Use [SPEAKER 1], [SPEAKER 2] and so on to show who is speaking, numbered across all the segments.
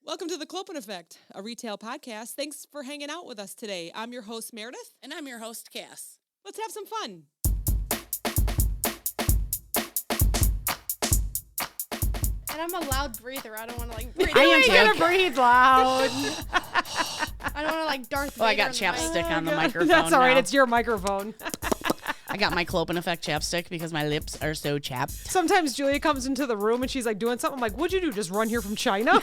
[SPEAKER 1] Welcome to The Clopen Effect, a retail podcast. Thanks for hanging out with us today. I'm your host, Meredith.
[SPEAKER 2] And I'm your host, Cass.
[SPEAKER 1] Let's have some fun.
[SPEAKER 3] And I'm a loud breather. I don't want to breathe.
[SPEAKER 2] I am
[SPEAKER 1] You gotta breathe loud.
[SPEAKER 3] I don't want to Darth Vader.
[SPEAKER 2] I got
[SPEAKER 3] in the mic.
[SPEAKER 2] chapstick on the microphone.
[SPEAKER 1] That's all right.
[SPEAKER 2] now.
[SPEAKER 1] It's your microphone.
[SPEAKER 2] I got my Clopen Effect chapstick because my lips are so chapped.
[SPEAKER 1] Sometimes Julia comes into the room and she's like doing something. I'm like, what'd you do? Just run here from China?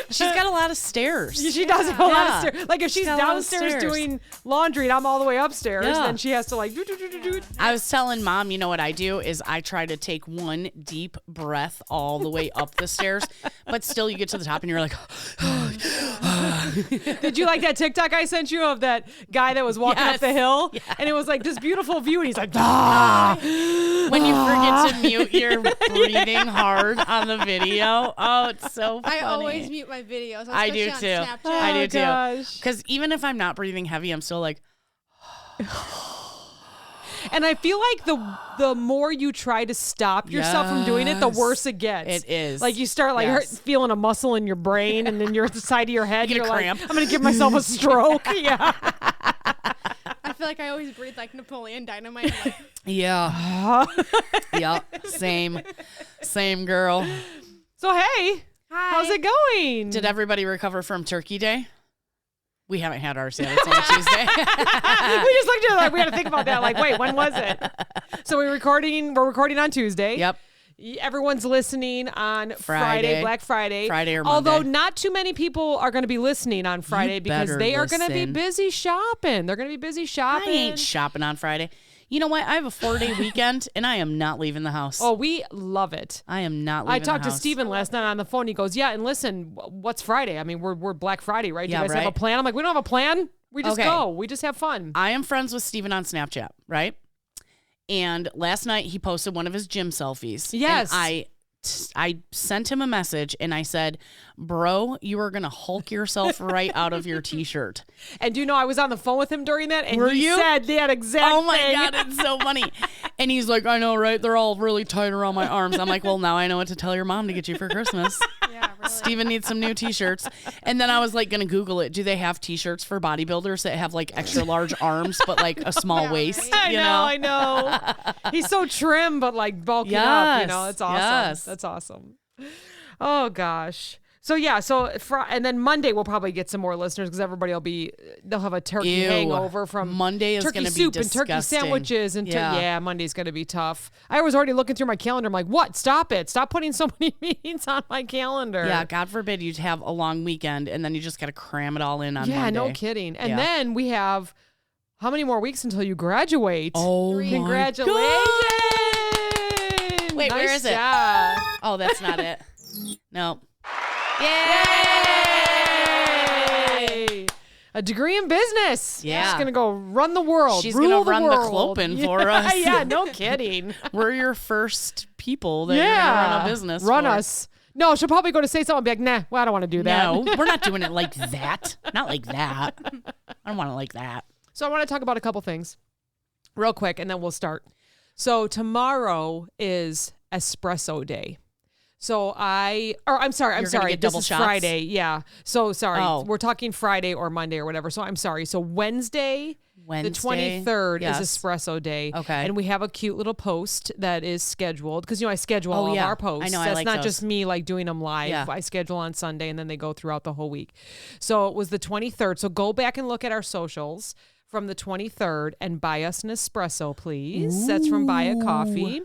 [SPEAKER 2] She's got a lot of stairs.
[SPEAKER 1] She does have a lot of stairs. Like if she's
[SPEAKER 2] got a lot of
[SPEAKER 1] downstairs
[SPEAKER 2] stairs.
[SPEAKER 1] doing laundry and I'm all the way upstairs,
[SPEAKER 2] Yeah.
[SPEAKER 1] then she has to do.
[SPEAKER 2] I was telling Mom, you know what I do is I try to take one deep breath all the way up the stairs, but still you get to the top and you're like,
[SPEAKER 1] Did you like that TikTok I sent you of that guy that was walking up the hill?
[SPEAKER 2] Yes.
[SPEAKER 1] And it was like this beautiful view and he's like, ah.
[SPEAKER 2] when you forget to mute your breathing hard on the video. Oh, it's so funny.
[SPEAKER 3] I always mute my videos.
[SPEAKER 2] I do
[SPEAKER 3] especially
[SPEAKER 2] too.
[SPEAKER 3] on Snapchat.
[SPEAKER 2] I do too.
[SPEAKER 1] gosh.
[SPEAKER 2] Because even if I'm not breathing heavy, I'm still like,
[SPEAKER 1] And I feel like the more you try to stop yourself from doing it, the
[SPEAKER 2] Yes.
[SPEAKER 1] worse it gets.
[SPEAKER 2] It is.
[SPEAKER 1] Like you start
[SPEAKER 2] Yes.
[SPEAKER 1] feeling a muscle in your brain and then you're at the side of your head.
[SPEAKER 2] You get a
[SPEAKER 1] you're
[SPEAKER 2] cramp.
[SPEAKER 1] like, I'm going to give myself a stroke. Yeah.
[SPEAKER 3] I feel like I always breathe like Napoleon Dynamite. Like,
[SPEAKER 2] yeah. Yeah. Same girl.
[SPEAKER 1] So, hey, how's it going?
[SPEAKER 2] Did everybody recover from Turkey Day? We haven't had ours yet. It's on Tuesday.
[SPEAKER 1] We just looked at it like we had to think about that. Like, wait, when was it? So we're recording on Tuesday.
[SPEAKER 2] Yep.
[SPEAKER 1] Everyone's listening on Friday, Black Friday.
[SPEAKER 2] Friday or Monday.
[SPEAKER 1] Although not too many people are going to be listening on Friday because
[SPEAKER 2] better
[SPEAKER 1] they are going to be
[SPEAKER 2] listen.
[SPEAKER 1] busy shopping. They're going to be busy shopping.
[SPEAKER 2] I ain't shopping on Friday. You know what? I have a 4-day weekend and I am not leaving the house.
[SPEAKER 1] Oh, we love it.
[SPEAKER 2] I am not leaving
[SPEAKER 1] I talked
[SPEAKER 2] the
[SPEAKER 1] to
[SPEAKER 2] house.
[SPEAKER 1] Steven last night on the phone. He goes, yeah, and listen, what's Friday? I mean, we're Black Friday, right? Do
[SPEAKER 2] Yeah,
[SPEAKER 1] you guys have a
[SPEAKER 2] right.
[SPEAKER 1] plan? I'm like, we don't have a plan. We just
[SPEAKER 2] Okay.
[SPEAKER 1] go. We just have fun.
[SPEAKER 2] I am friends with Steven on Snapchat, right? And last night he posted one of his gym selfies.
[SPEAKER 1] Yes.
[SPEAKER 2] And I sent him a message and I said, bro, you are going to Hulk yourself right out of your t-shirt.
[SPEAKER 1] And do you know, I was on the phone with him during that, and
[SPEAKER 2] Were
[SPEAKER 1] he
[SPEAKER 2] you?
[SPEAKER 1] said that exact
[SPEAKER 2] Oh my
[SPEAKER 1] thing.
[SPEAKER 2] God, it's so funny. And he's like, I know, right? They're all really tight around my arms. I'm like, well, now I know what to tell your mom to get you for Christmas.
[SPEAKER 3] yeah, really.
[SPEAKER 2] Steven needs some new t-shirts. And then I was like going to Google it. Do they have t-shirts for bodybuilders that have like extra large arms, but like a small
[SPEAKER 3] Yeah,
[SPEAKER 2] waist?
[SPEAKER 3] right.
[SPEAKER 1] I know. He's so trim, but like bulking up, you know,
[SPEAKER 2] Yes,
[SPEAKER 1] it's awesome.
[SPEAKER 2] yes.
[SPEAKER 1] That's awesome. Oh gosh. So yeah, and then Monday we'll probably get some more listeners because they'll have a turkey
[SPEAKER 2] Ew.
[SPEAKER 1] hangover from
[SPEAKER 2] Monday is
[SPEAKER 1] turkey
[SPEAKER 2] going to be
[SPEAKER 1] soup
[SPEAKER 2] disgusting.
[SPEAKER 1] and turkey sandwiches and
[SPEAKER 2] Yeah.
[SPEAKER 1] Monday's going to be tough. I was already looking through my calendar. I'm like, what? Stop it! Stop putting so many meetings on my calendar.
[SPEAKER 2] Yeah, God forbid you have a long weekend and then you just got to cram it all in on
[SPEAKER 1] Yeah,
[SPEAKER 2] Monday.
[SPEAKER 1] no kidding. And
[SPEAKER 2] Yeah.
[SPEAKER 1] then we have how many more weeks until you graduate?
[SPEAKER 2] Oh, my
[SPEAKER 1] Congratulations!
[SPEAKER 2] God. Wait, where
[SPEAKER 1] Nice
[SPEAKER 2] is it?
[SPEAKER 1] job.
[SPEAKER 2] Oh, that's not it. No.
[SPEAKER 1] Yay! A degree in business.
[SPEAKER 2] Yeah.
[SPEAKER 1] She's gonna go run the world.
[SPEAKER 2] She's
[SPEAKER 1] rule
[SPEAKER 2] gonna run the
[SPEAKER 1] world.
[SPEAKER 2] Clopen for us.
[SPEAKER 1] Yeah, no kidding.
[SPEAKER 2] We're your first people that you're going to run a business
[SPEAKER 1] Run
[SPEAKER 2] for.
[SPEAKER 1] us. No, she'll probably go to say something and be like, nah, well, I don't want to do that.
[SPEAKER 2] No, we're not doing it like that. Not like that. I don't want it like that.
[SPEAKER 1] So I want to talk about a couple things real quick and then we'll start. So tomorrow is espresso day. So I'm sorry.
[SPEAKER 2] You're gonna get double
[SPEAKER 1] This is
[SPEAKER 2] shots?
[SPEAKER 1] Friday. Yeah. So sorry.
[SPEAKER 2] Oh.
[SPEAKER 1] We're talking Friday or Monday or whatever. So I'm sorry. So Wednesday the 23rd
[SPEAKER 2] yes.
[SPEAKER 1] is espresso day.
[SPEAKER 2] Okay.
[SPEAKER 1] And we have a cute little post that is scheduled because, I schedule all of
[SPEAKER 2] yeah.
[SPEAKER 1] our posts.
[SPEAKER 2] I know, I
[SPEAKER 1] That's
[SPEAKER 2] like
[SPEAKER 1] not
[SPEAKER 2] those.
[SPEAKER 1] just me like doing them live.
[SPEAKER 2] Yeah.
[SPEAKER 1] I schedule on Sunday and then they go throughout the whole week. So it was the 23rd. So go back and look at our socials from the 23rd and buy us an espresso, please. That's from Buy a Coffee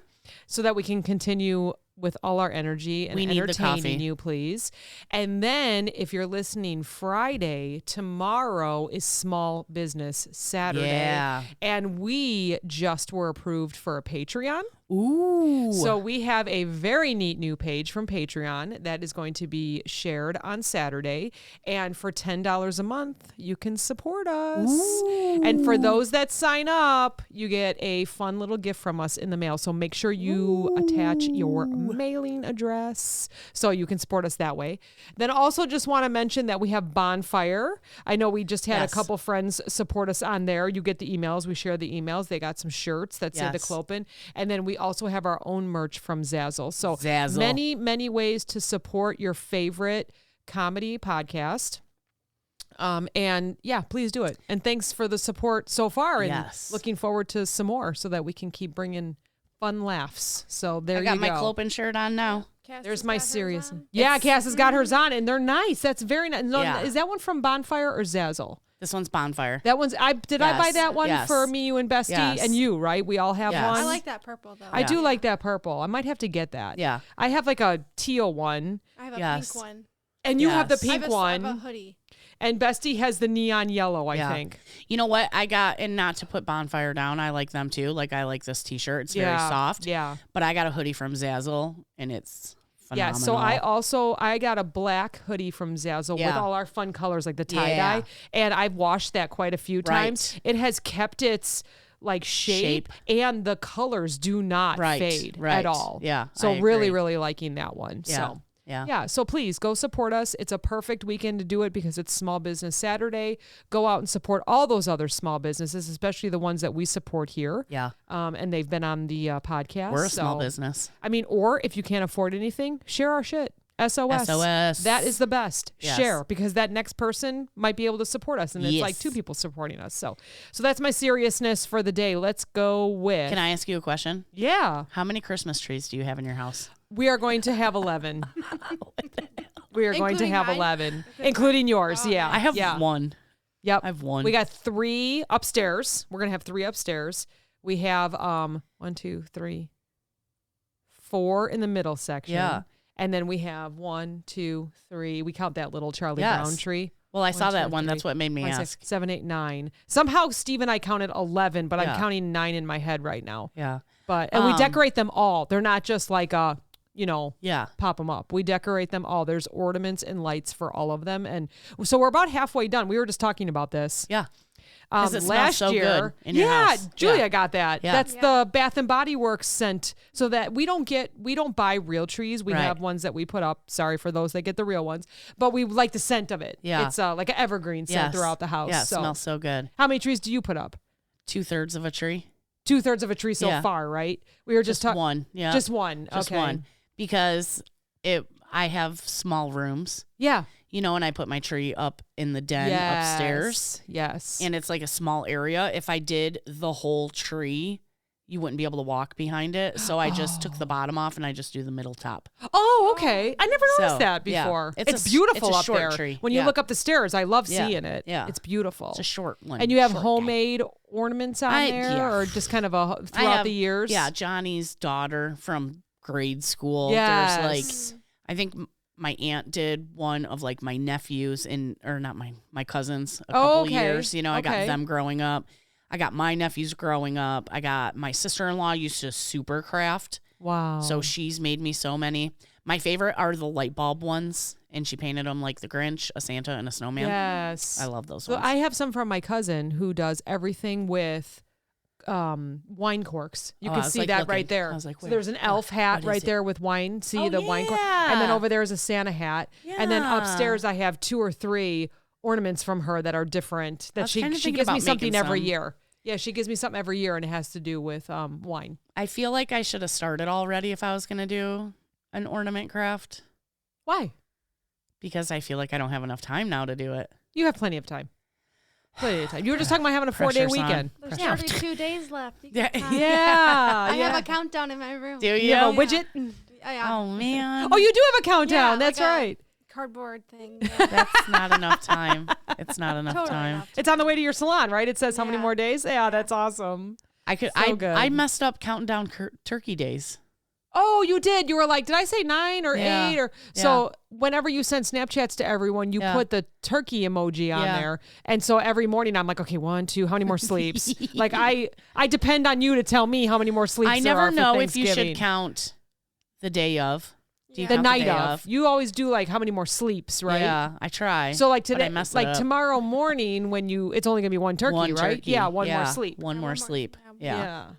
[SPEAKER 1] so that we can continue with all our energy and
[SPEAKER 2] We need the coffee.
[SPEAKER 1] entertaining you, please. And then if you're listening Friday, tomorrow is Small Business Saturday.
[SPEAKER 2] Yeah.
[SPEAKER 1] And we just were approved for a Patreon.
[SPEAKER 2] Ooh.
[SPEAKER 1] So we have a very neat new page from Patreon that is going to be shared on Saturday. And for $10 a month, you can support us.
[SPEAKER 2] Ooh.
[SPEAKER 1] And for those that sign up, you get a fun little gift from us in the mail. So make sure you attach your mailing address. So you can support us that way. Then also just want to mention that we have Bonfire. I know we just had a couple friends support us on there. You get the emails. We share the emails. They got some shirts that say the Clopen. And then we also have our own merch from Zazzle. So many ways to support your favorite comedy podcast. And yeah, please do it. And thanks for the support so far. And looking forward to some more so that we can keep bringing fun laughs. So there you go.
[SPEAKER 2] I got my Clopen shirt on now.
[SPEAKER 1] There's my serious. Yeah, Cass has got hers on, and they're nice. That's very nice. No, is that one from Bonfire or Zazzle?
[SPEAKER 2] This one's Bonfire.
[SPEAKER 1] That one's. I buy that one for me, you, and Bestie, and you. Right? We all have one.
[SPEAKER 3] I like that purple though.
[SPEAKER 1] I do like that purple. I might have to get that.
[SPEAKER 2] Yeah.
[SPEAKER 1] I have like a teal one.
[SPEAKER 3] I have a pink one.
[SPEAKER 1] And you have the pink one.
[SPEAKER 3] I have a hoodie.
[SPEAKER 1] And Bestie has the neon yellow, I think.
[SPEAKER 2] You know what? I got, and not to put Bonfire down, I like them too. Like, I like this t-shirt. It's very soft.
[SPEAKER 1] Yeah.
[SPEAKER 2] But I got a hoodie from Zazzle, and it's phenomenal.
[SPEAKER 1] Yeah, so I got a black hoodie from Zazzle with all our fun colors, like the tie-dye. And I've washed that quite a few times. It has kept its like shape and the colors do not fade at all.
[SPEAKER 2] Yeah.
[SPEAKER 1] So really liking that one.
[SPEAKER 2] Yeah.
[SPEAKER 1] So.
[SPEAKER 2] Yeah.
[SPEAKER 1] So please go support us. It's a perfect weekend to do it because it's Small Business Saturday. Go out and support all those other small businesses, especially the ones that we support here.
[SPEAKER 2] Yeah.
[SPEAKER 1] And they've been on the podcast.
[SPEAKER 2] We're a small business.
[SPEAKER 1] I mean, or if you can't afford anything, share our shit. SOS. That is the best.
[SPEAKER 2] Yes.
[SPEAKER 1] Share, because that next person might be able to support us, and it's like two people supporting us. So that's my seriousness for the day. Let's go with.
[SPEAKER 2] Can I ask you a question?
[SPEAKER 1] Yeah.
[SPEAKER 2] How many Christmas trees do you have in your house?
[SPEAKER 1] We are going to have 11. We are going to have 11, including yours.
[SPEAKER 3] Oh,
[SPEAKER 1] yeah.
[SPEAKER 2] I have one.
[SPEAKER 1] Yep.
[SPEAKER 2] I have one.
[SPEAKER 1] We got 3 upstairs. We're going to have 3 upstairs. We have 1, 2, 3, 4 in the middle section.
[SPEAKER 2] Yeah.
[SPEAKER 1] And then we have 1, 2, 3. We count that little Charlie Brown tree.
[SPEAKER 2] Well, I saw that one. That's what made me
[SPEAKER 1] 1,
[SPEAKER 2] ask.
[SPEAKER 1] 6, 7, 8, 9. Somehow Steve and I counted 11, but I'm counting 9 in my head right now.
[SPEAKER 2] Yeah.
[SPEAKER 1] And we decorate them all. They're not just like pop them up. We decorate them all. There's ornaments and lights for all of them. And so we're about halfway done. We were just talking about this.
[SPEAKER 2] Yeah. It
[SPEAKER 1] Last
[SPEAKER 2] so
[SPEAKER 1] year,
[SPEAKER 2] good in your house.
[SPEAKER 1] Julia got that.
[SPEAKER 2] Yeah.
[SPEAKER 1] That's the Bath and Body Works scent, so that we don't buy real trees. We have ones that we put up. Sorry for those that get the real ones, but we like the scent of it.
[SPEAKER 2] Yeah.
[SPEAKER 1] It's like an evergreen scent throughout the house.
[SPEAKER 2] Yeah, it smells so good.
[SPEAKER 1] How many trees do you put up?
[SPEAKER 2] 2/3 of a tree.
[SPEAKER 1] 2/3 of a tree so far, right? We were just talking
[SPEAKER 2] one. Yeah.
[SPEAKER 1] Just one.
[SPEAKER 2] Just
[SPEAKER 1] okay.
[SPEAKER 2] one. Because I have small rooms.
[SPEAKER 1] Yeah.
[SPEAKER 2] And I put my tree up in the den upstairs.
[SPEAKER 1] Yes.
[SPEAKER 2] And it's like a small area. If I did the whole tree, you wouldn't be able to walk behind it. So I just took the bottom off and I just do the middle top.
[SPEAKER 1] Oh, okay. I never noticed that
[SPEAKER 2] yeah.
[SPEAKER 1] before.
[SPEAKER 2] It's
[SPEAKER 1] beautiful
[SPEAKER 2] it's a
[SPEAKER 1] up
[SPEAKER 2] short
[SPEAKER 1] there.
[SPEAKER 2] Tree.
[SPEAKER 1] When you look up the stairs, I love seeing it.
[SPEAKER 2] Yeah.
[SPEAKER 1] It's beautiful.
[SPEAKER 2] It's a short one.
[SPEAKER 1] And you have
[SPEAKER 2] short
[SPEAKER 1] homemade ornaments on there, or just kind of throughout the years?
[SPEAKER 2] Yeah, Johnny's daughter from grade school.
[SPEAKER 1] Yes.
[SPEAKER 2] There's I think my aunt did one of like my nephews or not my cousins a couple years. I got them growing up. I got my nephews growing up. I got my sister-in-law used to super craft.
[SPEAKER 1] Wow.
[SPEAKER 2] So she's made me so many. My favorite are the light bulb ones, and she painted them like the Grinch, a Santa, and a snowman.
[SPEAKER 1] Yes.
[SPEAKER 2] I love those
[SPEAKER 1] so
[SPEAKER 2] ones.
[SPEAKER 1] I have some from my cousin who does everything with wine corks. You can see that right there.
[SPEAKER 2] I was like,
[SPEAKER 1] so there's an elf hat right there with wine. See the wine cork? And then over there is a Santa hat. Yeah. And then upstairs I have 2 or 3 ornaments from her that are different. That she gives me something every year. Yeah, she gives me something every year, and it has to do with wine.
[SPEAKER 2] I feel like I should have started already if I was going to do an ornament craft.
[SPEAKER 1] Why?
[SPEAKER 2] Because I feel like I don't have enough time now to do it.
[SPEAKER 1] You have plenty of time. Plenty of time. You were just talking about having a 4-day weekend.
[SPEAKER 3] There's 32 days left.
[SPEAKER 1] Yeah.
[SPEAKER 3] I have a countdown in my room.
[SPEAKER 2] Do you?
[SPEAKER 1] You have a widget?
[SPEAKER 2] Oh, man.
[SPEAKER 1] Oh, you do have a countdown.
[SPEAKER 3] Yeah,
[SPEAKER 1] that's
[SPEAKER 3] like
[SPEAKER 1] right.
[SPEAKER 3] Cardboard thing.
[SPEAKER 2] That's not enough time. It's not enough time.
[SPEAKER 1] It's on the way to your salon, right? It says how many more days? Yeah, that's awesome.
[SPEAKER 2] I messed up counting down turkey days.
[SPEAKER 1] Oh, you did. You were like, did I say 9 or 8? Or so whenever you send Snapchats to everyone, you put the turkey emoji on there. And so every morning I'm like, okay, 1, 2, how many more sleeps? Like I depend on you to tell me how many more sleeps
[SPEAKER 2] I
[SPEAKER 1] there
[SPEAKER 2] never
[SPEAKER 1] are for
[SPEAKER 2] know if you should
[SPEAKER 1] Thanksgiving.
[SPEAKER 2] count the day of.
[SPEAKER 1] The night of. You always do like how many more sleeps, right?
[SPEAKER 2] Yeah, I try.
[SPEAKER 1] So like today,
[SPEAKER 2] like
[SPEAKER 1] tomorrow morning when it's only going to be one turkey, right?
[SPEAKER 2] Turkey.
[SPEAKER 1] Yeah, one more sleep.
[SPEAKER 2] One more sleep. Yeah.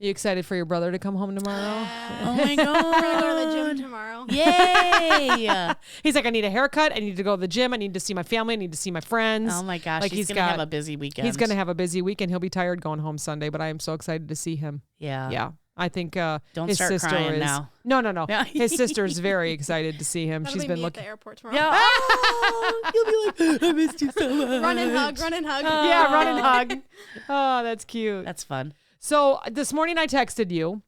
[SPEAKER 1] You excited for your brother to come home tomorrow?
[SPEAKER 2] Oh my God.
[SPEAKER 3] We're going to go to the gym tomorrow.
[SPEAKER 2] Yay.
[SPEAKER 1] He's like, I need a haircut. I need to go to the gym. I need to see my family. I need to see my friends.
[SPEAKER 2] Oh my gosh.
[SPEAKER 1] Like
[SPEAKER 2] he's going to have a busy weekend.
[SPEAKER 1] He's going to have a busy weekend. He'll be tired going home Sunday, but I am so excited to see him.
[SPEAKER 2] Yeah.
[SPEAKER 1] Yeah. I think
[SPEAKER 2] Don't
[SPEAKER 1] his
[SPEAKER 2] start
[SPEAKER 1] sister
[SPEAKER 2] crying
[SPEAKER 1] is.
[SPEAKER 2] now.
[SPEAKER 1] No. His sister's very excited to see him.
[SPEAKER 3] That'll
[SPEAKER 1] She's
[SPEAKER 3] be
[SPEAKER 1] been
[SPEAKER 3] me at
[SPEAKER 1] looking.
[SPEAKER 3] the airport tomorrow.
[SPEAKER 2] Yeah. Oh, you'll be like, I missed you so much.
[SPEAKER 3] Run and hug.
[SPEAKER 1] Yeah, run and hug. Oh, that's cute.
[SPEAKER 2] That's fun.
[SPEAKER 1] So this morning I texted you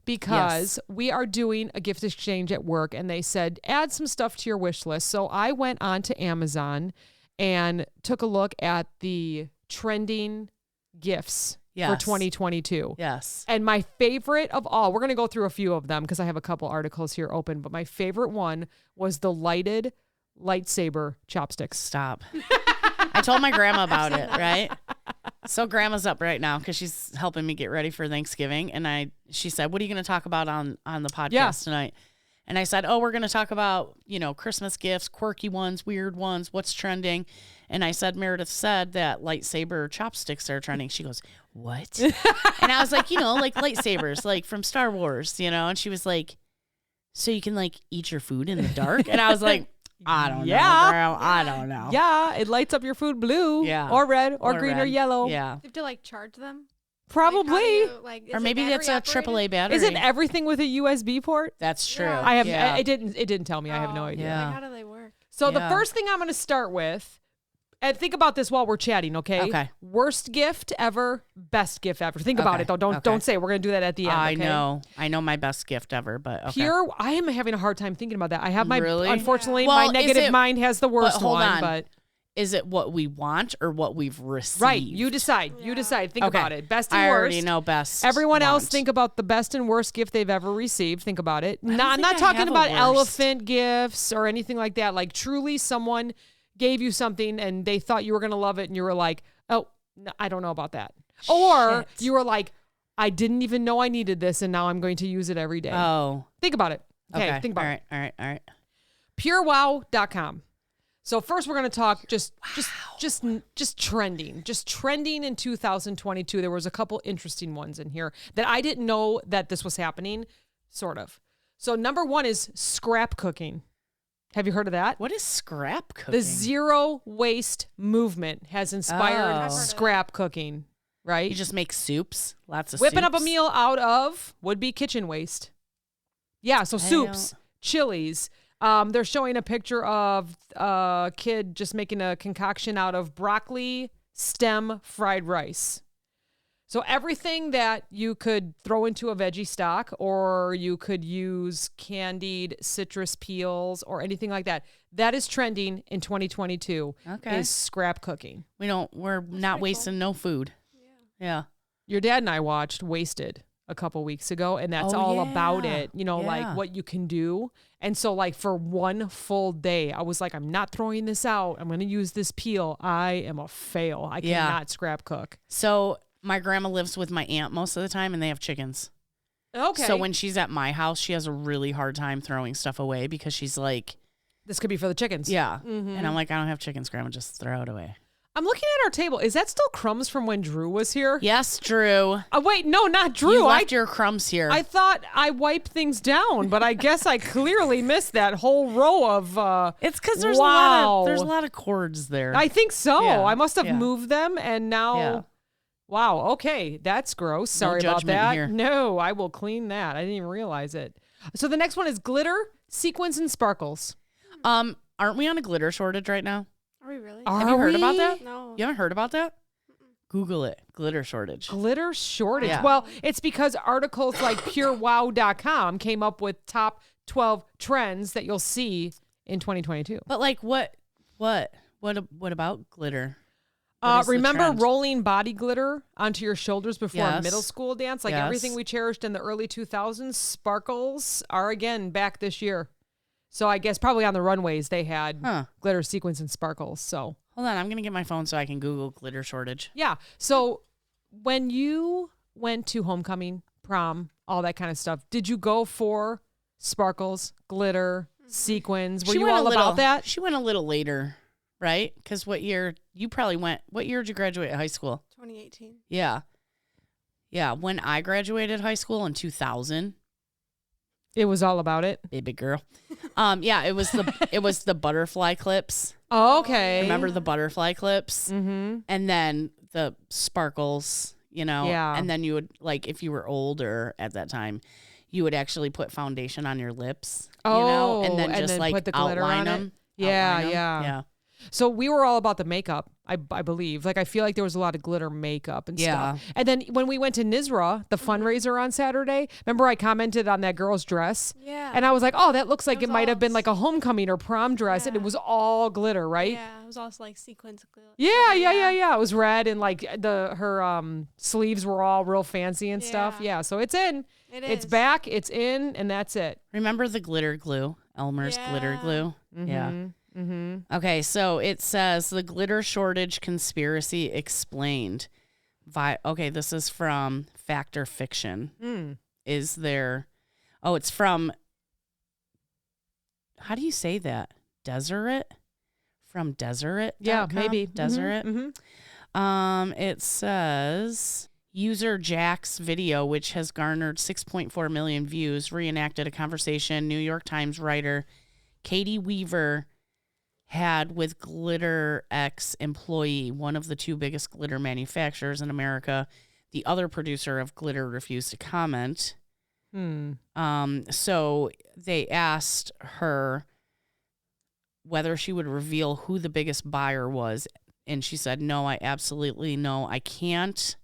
[SPEAKER 1] because we are doing a gift exchange at work, and they said add some stuff to your wish list. So I went on to Amazon and took a look at the trending gifts for 2022.
[SPEAKER 2] Yes.
[SPEAKER 1] And my favorite of all, we're going to go through a few of them because I have a couple articles here open, but my favorite one was the lighted lightsaber chopsticks.
[SPEAKER 2] Stop. I told my grandma about it, right? So grandma's up right now because she's helping me get ready for Thanksgiving. And she said, what are you going to talk about on the podcast tonight? And I said, we're going to talk about, Christmas gifts, quirky ones, weird ones, what's trending. And I said, Meredith said that lightsaber chopsticks are trending. She goes, what? And I was like, like lightsabers, like from Star Wars, and she was like, so you can like eat your food in the dark? And I was like, I don't know, girl. I don't know.
[SPEAKER 1] Yeah, it lights up your food blue or red or green or yellow.
[SPEAKER 2] Yeah.
[SPEAKER 3] You have to like charge them?
[SPEAKER 1] Probably.
[SPEAKER 2] Or maybe that's a AAA battery.
[SPEAKER 1] Isn't everything with a USB port?
[SPEAKER 2] That's true.
[SPEAKER 3] Yeah.
[SPEAKER 1] I have. It didn't tell me. I have no idea.
[SPEAKER 2] Yeah.
[SPEAKER 3] Like, how do they work?
[SPEAKER 1] So the first thing I'm going to start with, and think about this while we're chatting, okay?
[SPEAKER 2] Okay.
[SPEAKER 1] Worst gift ever, best gift ever. Think about it though. Don't say it. We're going to do that at the end.
[SPEAKER 2] I
[SPEAKER 1] okay?
[SPEAKER 2] I know my best gift ever, but okay.
[SPEAKER 1] Pure. I am having a hard time thinking about that. I have my.
[SPEAKER 2] Really?
[SPEAKER 1] Unfortunately,
[SPEAKER 2] Well,
[SPEAKER 1] my negative mind has the worst
[SPEAKER 2] hold
[SPEAKER 1] one.
[SPEAKER 2] on.
[SPEAKER 1] But
[SPEAKER 2] is it what we want or what we've received?
[SPEAKER 1] right, you decide. You decide. Think about it. Best and
[SPEAKER 2] I
[SPEAKER 1] worst.
[SPEAKER 2] already know best.
[SPEAKER 1] Everyone else
[SPEAKER 2] want.
[SPEAKER 1] think about the best and worst gift they've ever received. Think about it. I'm not
[SPEAKER 2] think I
[SPEAKER 1] talking
[SPEAKER 2] have a
[SPEAKER 1] about
[SPEAKER 2] worst.
[SPEAKER 1] elephant gifts or anything like that. Like truly someone gave you something and they thought you were going to love it and you were like, oh, no, I don't know about that. Or you were like, I didn't even know I needed this and now I'm going to use it every day.
[SPEAKER 2] Oh.
[SPEAKER 1] Think about it. Okay, think about it.
[SPEAKER 2] All right.
[SPEAKER 1] PureWow.com. So first we're going to talk just trending. Just trending in 2022. There was a couple interesting ones in here that I didn't know that this was happening, sort of. So number one is scrap cooking. Have you heard of that?
[SPEAKER 2] What is scrap cooking?
[SPEAKER 1] The zero waste movement has inspired scrap cooking, right?
[SPEAKER 2] You just make soups, lots of
[SPEAKER 1] Whipping up a
[SPEAKER 2] soups?
[SPEAKER 1] meal out of would-be kitchen waste. Yeah, so soups, chilies. They're showing a picture of a kid just making a concoction out of broccoli stem fried rice. So everything that you could throw into a veggie stock or you could use candied citrus peels or anything like that, that is trending in 2022 is scrap cooking.
[SPEAKER 2] We're not wasting no food. Yeah.
[SPEAKER 1] Your dad and I watched Wasted a couple weeks ago, and that's all about it, like what you can do. And so like for one full day, I was like, I'm not throwing this out. I'm going to use this peel. I am a fail. I cannot scrap cook.
[SPEAKER 2] So my grandma lives with my aunt most of the time and they have chickens.
[SPEAKER 1] Okay.
[SPEAKER 2] So when she's at my house, she has a really hard time throwing stuff away because she's like,
[SPEAKER 1] this could be for the chickens.
[SPEAKER 2] yeah. And I'm like, I don't have chickens, Grandma, just throw it away.
[SPEAKER 1] I'm looking at our table. Is that still crumbs from when Drew was here?
[SPEAKER 2] Yes, Drew.
[SPEAKER 1] Wait, no, not Drew.
[SPEAKER 2] You left your crumbs here.
[SPEAKER 1] I thought I wiped things down, but I guess I clearly missed that whole row of.
[SPEAKER 2] It's because there's a lot of cords there.
[SPEAKER 1] I think so.
[SPEAKER 2] Yeah,
[SPEAKER 1] I must have moved them, and now.
[SPEAKER 2] Yeah.
[SPEAKER 1] Wow. Okay, that's gross. Sorry about
[SPEAKER 2] judgment
[SPEAKER 1] that.
[SPEAKER 2] here.
[SPEAKER 1] No, I will clean that. I didn't even realize it. So the next one is glitter, sequins, and sparkles.
[SPEAKER 2] Aren't we on a glitter shortage right now?
[SPEAKER 3] Are we really?
[SPEAKER 2] Have you heard about that?
[SPEAKER 3] No.
[SPEAKER 2] You haven't heard about that? Google it. Glitter shortage.
[SPEAKER 1] Glitter shortage.
[SPEAKER 2] Yeah.
[SPEAKER 1] Well, it's because articles like purewow.com came up with top 12 trends that you'll see in 2022.
[SPEAKER 2] But like what about glitter? What is the
[SPEAKER 1] Remember
[SPEAKER 2] trend?
[SPEAKER 1] rolling body glitter onto your shoulders before a
[SPEAKER 2] Yes.
[SPEAKER 1] middle school dance? Like
[SPEAKER 2] Yes.
[SPEAKER 1] everything we cherished in the early 2000s, sparkles are again back this year. So I guess probably on the runways they had glitter, sequins, and sparkles. So
[SPEAKER 2] Hold on, I'm going to get my phone so I can Google glitter shortage.
[SPEAKER 1] yeah. So when you went to homecoming, prom, all that kind of stuff, did you go for sparkles, glitter, sequins? Were you all about that?
[SPEAKER 2] She went a little later, right? Because what year did you graduate high school?
[SPEAKER 3] 2018.
[SPEAKER 2] Yeah. Yeah, when I graduated high school in 2000,
[SPEAKER 1] It was all about it.
[SPEAKER 2] baby girl. Yeah, it was the butterfly clips.
[SPEAKER 1] Oh, okay.
[SPEAKER 2] Remember the butterfly clips?
[SPEAKER 1] Mm-hmm.
[SPEAKER 2] And then the sparkles,
[SPEAKER 1] Yeah.
[SPEAKER 2] And then you would, like, if you were older at that time, you would actually put foundation on your lips, and then just like
[SPEAKER 1] put the glitter
[SPEAKER 2] outline
[SPEAKER 1] on it.
[SPEAKER 2] them.
[SPEAKER 1] Yeah,
[SPEAKER 2] Yeah.
[SPEAKER 1] yeah. So we were all about the makeup, I believe. Like, I feel like there was a lot of glitter makeup and stuff. And then when we went to NISRA, the fundraiser on Saturday, remember I commented on that girl's dress?
[SPEAKER 3] Yeah.
[SPEAKER 1] And I was like, oh, that looks like
[SPEAKER 3] It
[SPEAKER 1] it
[SPEAKER 3] was
[SPEAKER 1] might
[SPEAKER 3] all
[SPEAKER 1] have been like a homecoming or prom dress. And it
[SPEAKER 3] Yeah.
[SPEAKER 1] was all glitter, right?
[SPEAKER 3] Yeah, it was also like sequins.
[SPEAKER 1] Yeah. It was red and like her sleeves were all real fancy and stuff.
[SPEAKER 3] Yeah.
[SPEAKER 1] Yeah. So it's in. It's
[SPEAKER 3] is.
[SPEAKER 1] back. It's in, and that's it.
[SPEAKER 2] Remember the glitter glue? Elmer's glitter
[SPEAKER 3] Yeah.
[SPEAKER 2] glue? Yeah.
[SPEAKER 1] Mm-hmm.
[SPEAKER 2] Okay, so it says the glitter shortage conspiracy explained. Okay, this is from Fact or Fiction. Is there... Oh, it's from... How do you say that? Deseret? From Deseret?
[SPEAKER 1] Yeah, maybe.
[SPEAKER 2] Deseret? It says... User Jack's video, which has garnered 6.4 million views, reenacted a conversation New York Times writer Katie Weaver had with Glitter X employee, one of the two biggest glitter manufacturers in America. The other producer of glitter refused to comment. So they asked her whether she would reveal who the biggest buyer was, and she said, "No, I can't."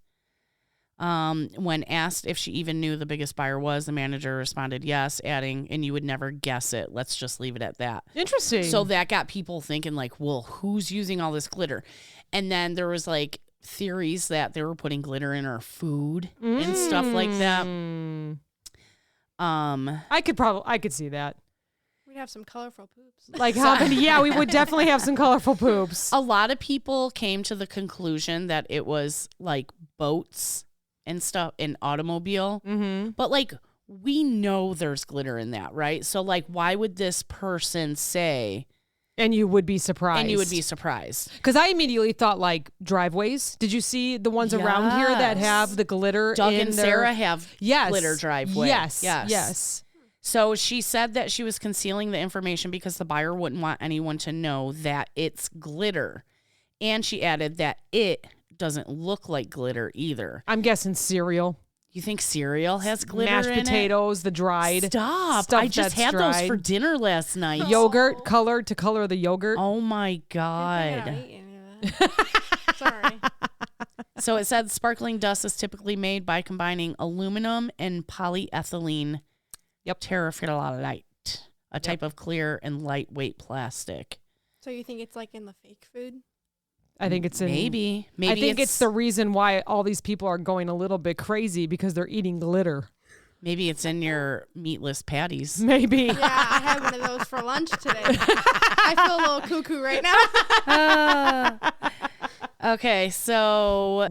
[SPEAKER 2] When asked if she even knew the biggest buyer was, the manager responded yes, adding, "And you would never guess it. Let's just leave it at that."
[SPEAKER 1] Interesting.
[SPEAKER 2] So that got people thinking, like, well, who's using all this glitter? And then there was like theories that they were putting glitter in our food and stuff like that.
[SPEAKER 1] I could see that.
[SPEAKER 3] We'd have some colorful poops.
[SPEAKER 1] Like, yeah, we would definitely have some colorful poops.
[SPEAKER 2] A lot of people came to the conclusion that it was like boats and stuff, an automobile. But like, we know there's glitter in that, right? So like, why would this person say?
[SPEAKER 1] And you would be surprised. Because I immediately thought like driveways. Did you see the ones around here that have the glitter?
[SPEAKER 2] Doug
[SPEAKER 1] in
[SPEAKER 2] and
[SPEAKER 1] their...
[SPEAKER 2] Sarah have glitter driveway.
[SPEAKER 1] Yes.
[SPEAKER 2] So she said that she was concealing the information because the buyer wouldn't want anyone to know that it's glitter. And she added that it doesn't look like glitter either.
[SPEAKER 1] I'm guessing cereal.
[SPEAKER 2] You think cereal has glitter
[SPEAKER 1] Mashed
[SPEAKER 2] in
[SPEAKER 1] potatoes, the dried.
[SPEAKER 2] Stop.
[SPEAKER 1] Stuff
[SPEAKER 2] I just had
[SPEAKER 1] dried.
[SPEAKER 2] those for dinner last night.
[SPEAKER 1] Yogurt colored to color the yogurt.
[SPEAKER 2] Oh my God.
[SPEAKER 3] Sorry.
[SPEAKER 2] So it said sparkling dust is typically made by combining aluminum and polyethylene terephthalate, a type of clear and lightweight plastic.
[SPEAKER 3] So you think it's like in the fake food?
[SPEAKER 1] I think it's in.
[SPEAKER 2] Maybe
[SPEAKER 1] I think it's the reason why all these people are going a little bit crazy because they're eating glitter.
[SPEAKER 2] Maybe it's in your meatless patties.
[SPEAKER 1] Maybe.
[SPEAKER 3] Yeah, I had one of those for lunch today. I feel a little cuckoo right now.
[SPEAKER 2] Okay, so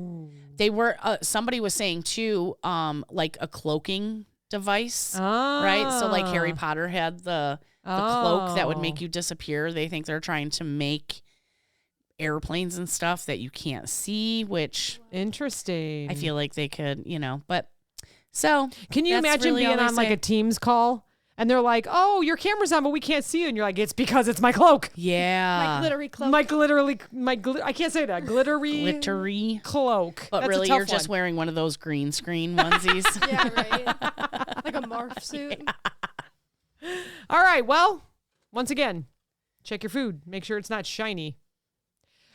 [SPEAKER 2] they were. Somebody was saying too, like a cloaking device, right? So like Harry Potter had the cloak that would make you disappear. They think they're trying to make airplanes and stuff that you can't see, which
[SPEAKER 1] interesting.
[SPEAKER 2] I feel like they could, but so
[SPEAKER 1] can you imagine
[SPEAKER 2] really
[SPEAKER 1] being on like a Teams call and they're like, "Oh, your camera's on, but we can't see you," and you're like, "It's because it's my cloak."
[SPEAKER 2] Yeah,
[SPEAKER 3] my glittery cloak.
[SPEAKER 1] I can't say that. Glittery cloak.
[SPEAKER 2] But
[SPEAKER 1] that's
[SPEAKER 2] really, you're just wearing one of those green screen onesies.
[SPEAKER 3] Yeah, right. Like a morph suit.
[SPEAKER 1] Yeah. All right. Well, once again, check your food. Make sure it's not shiny.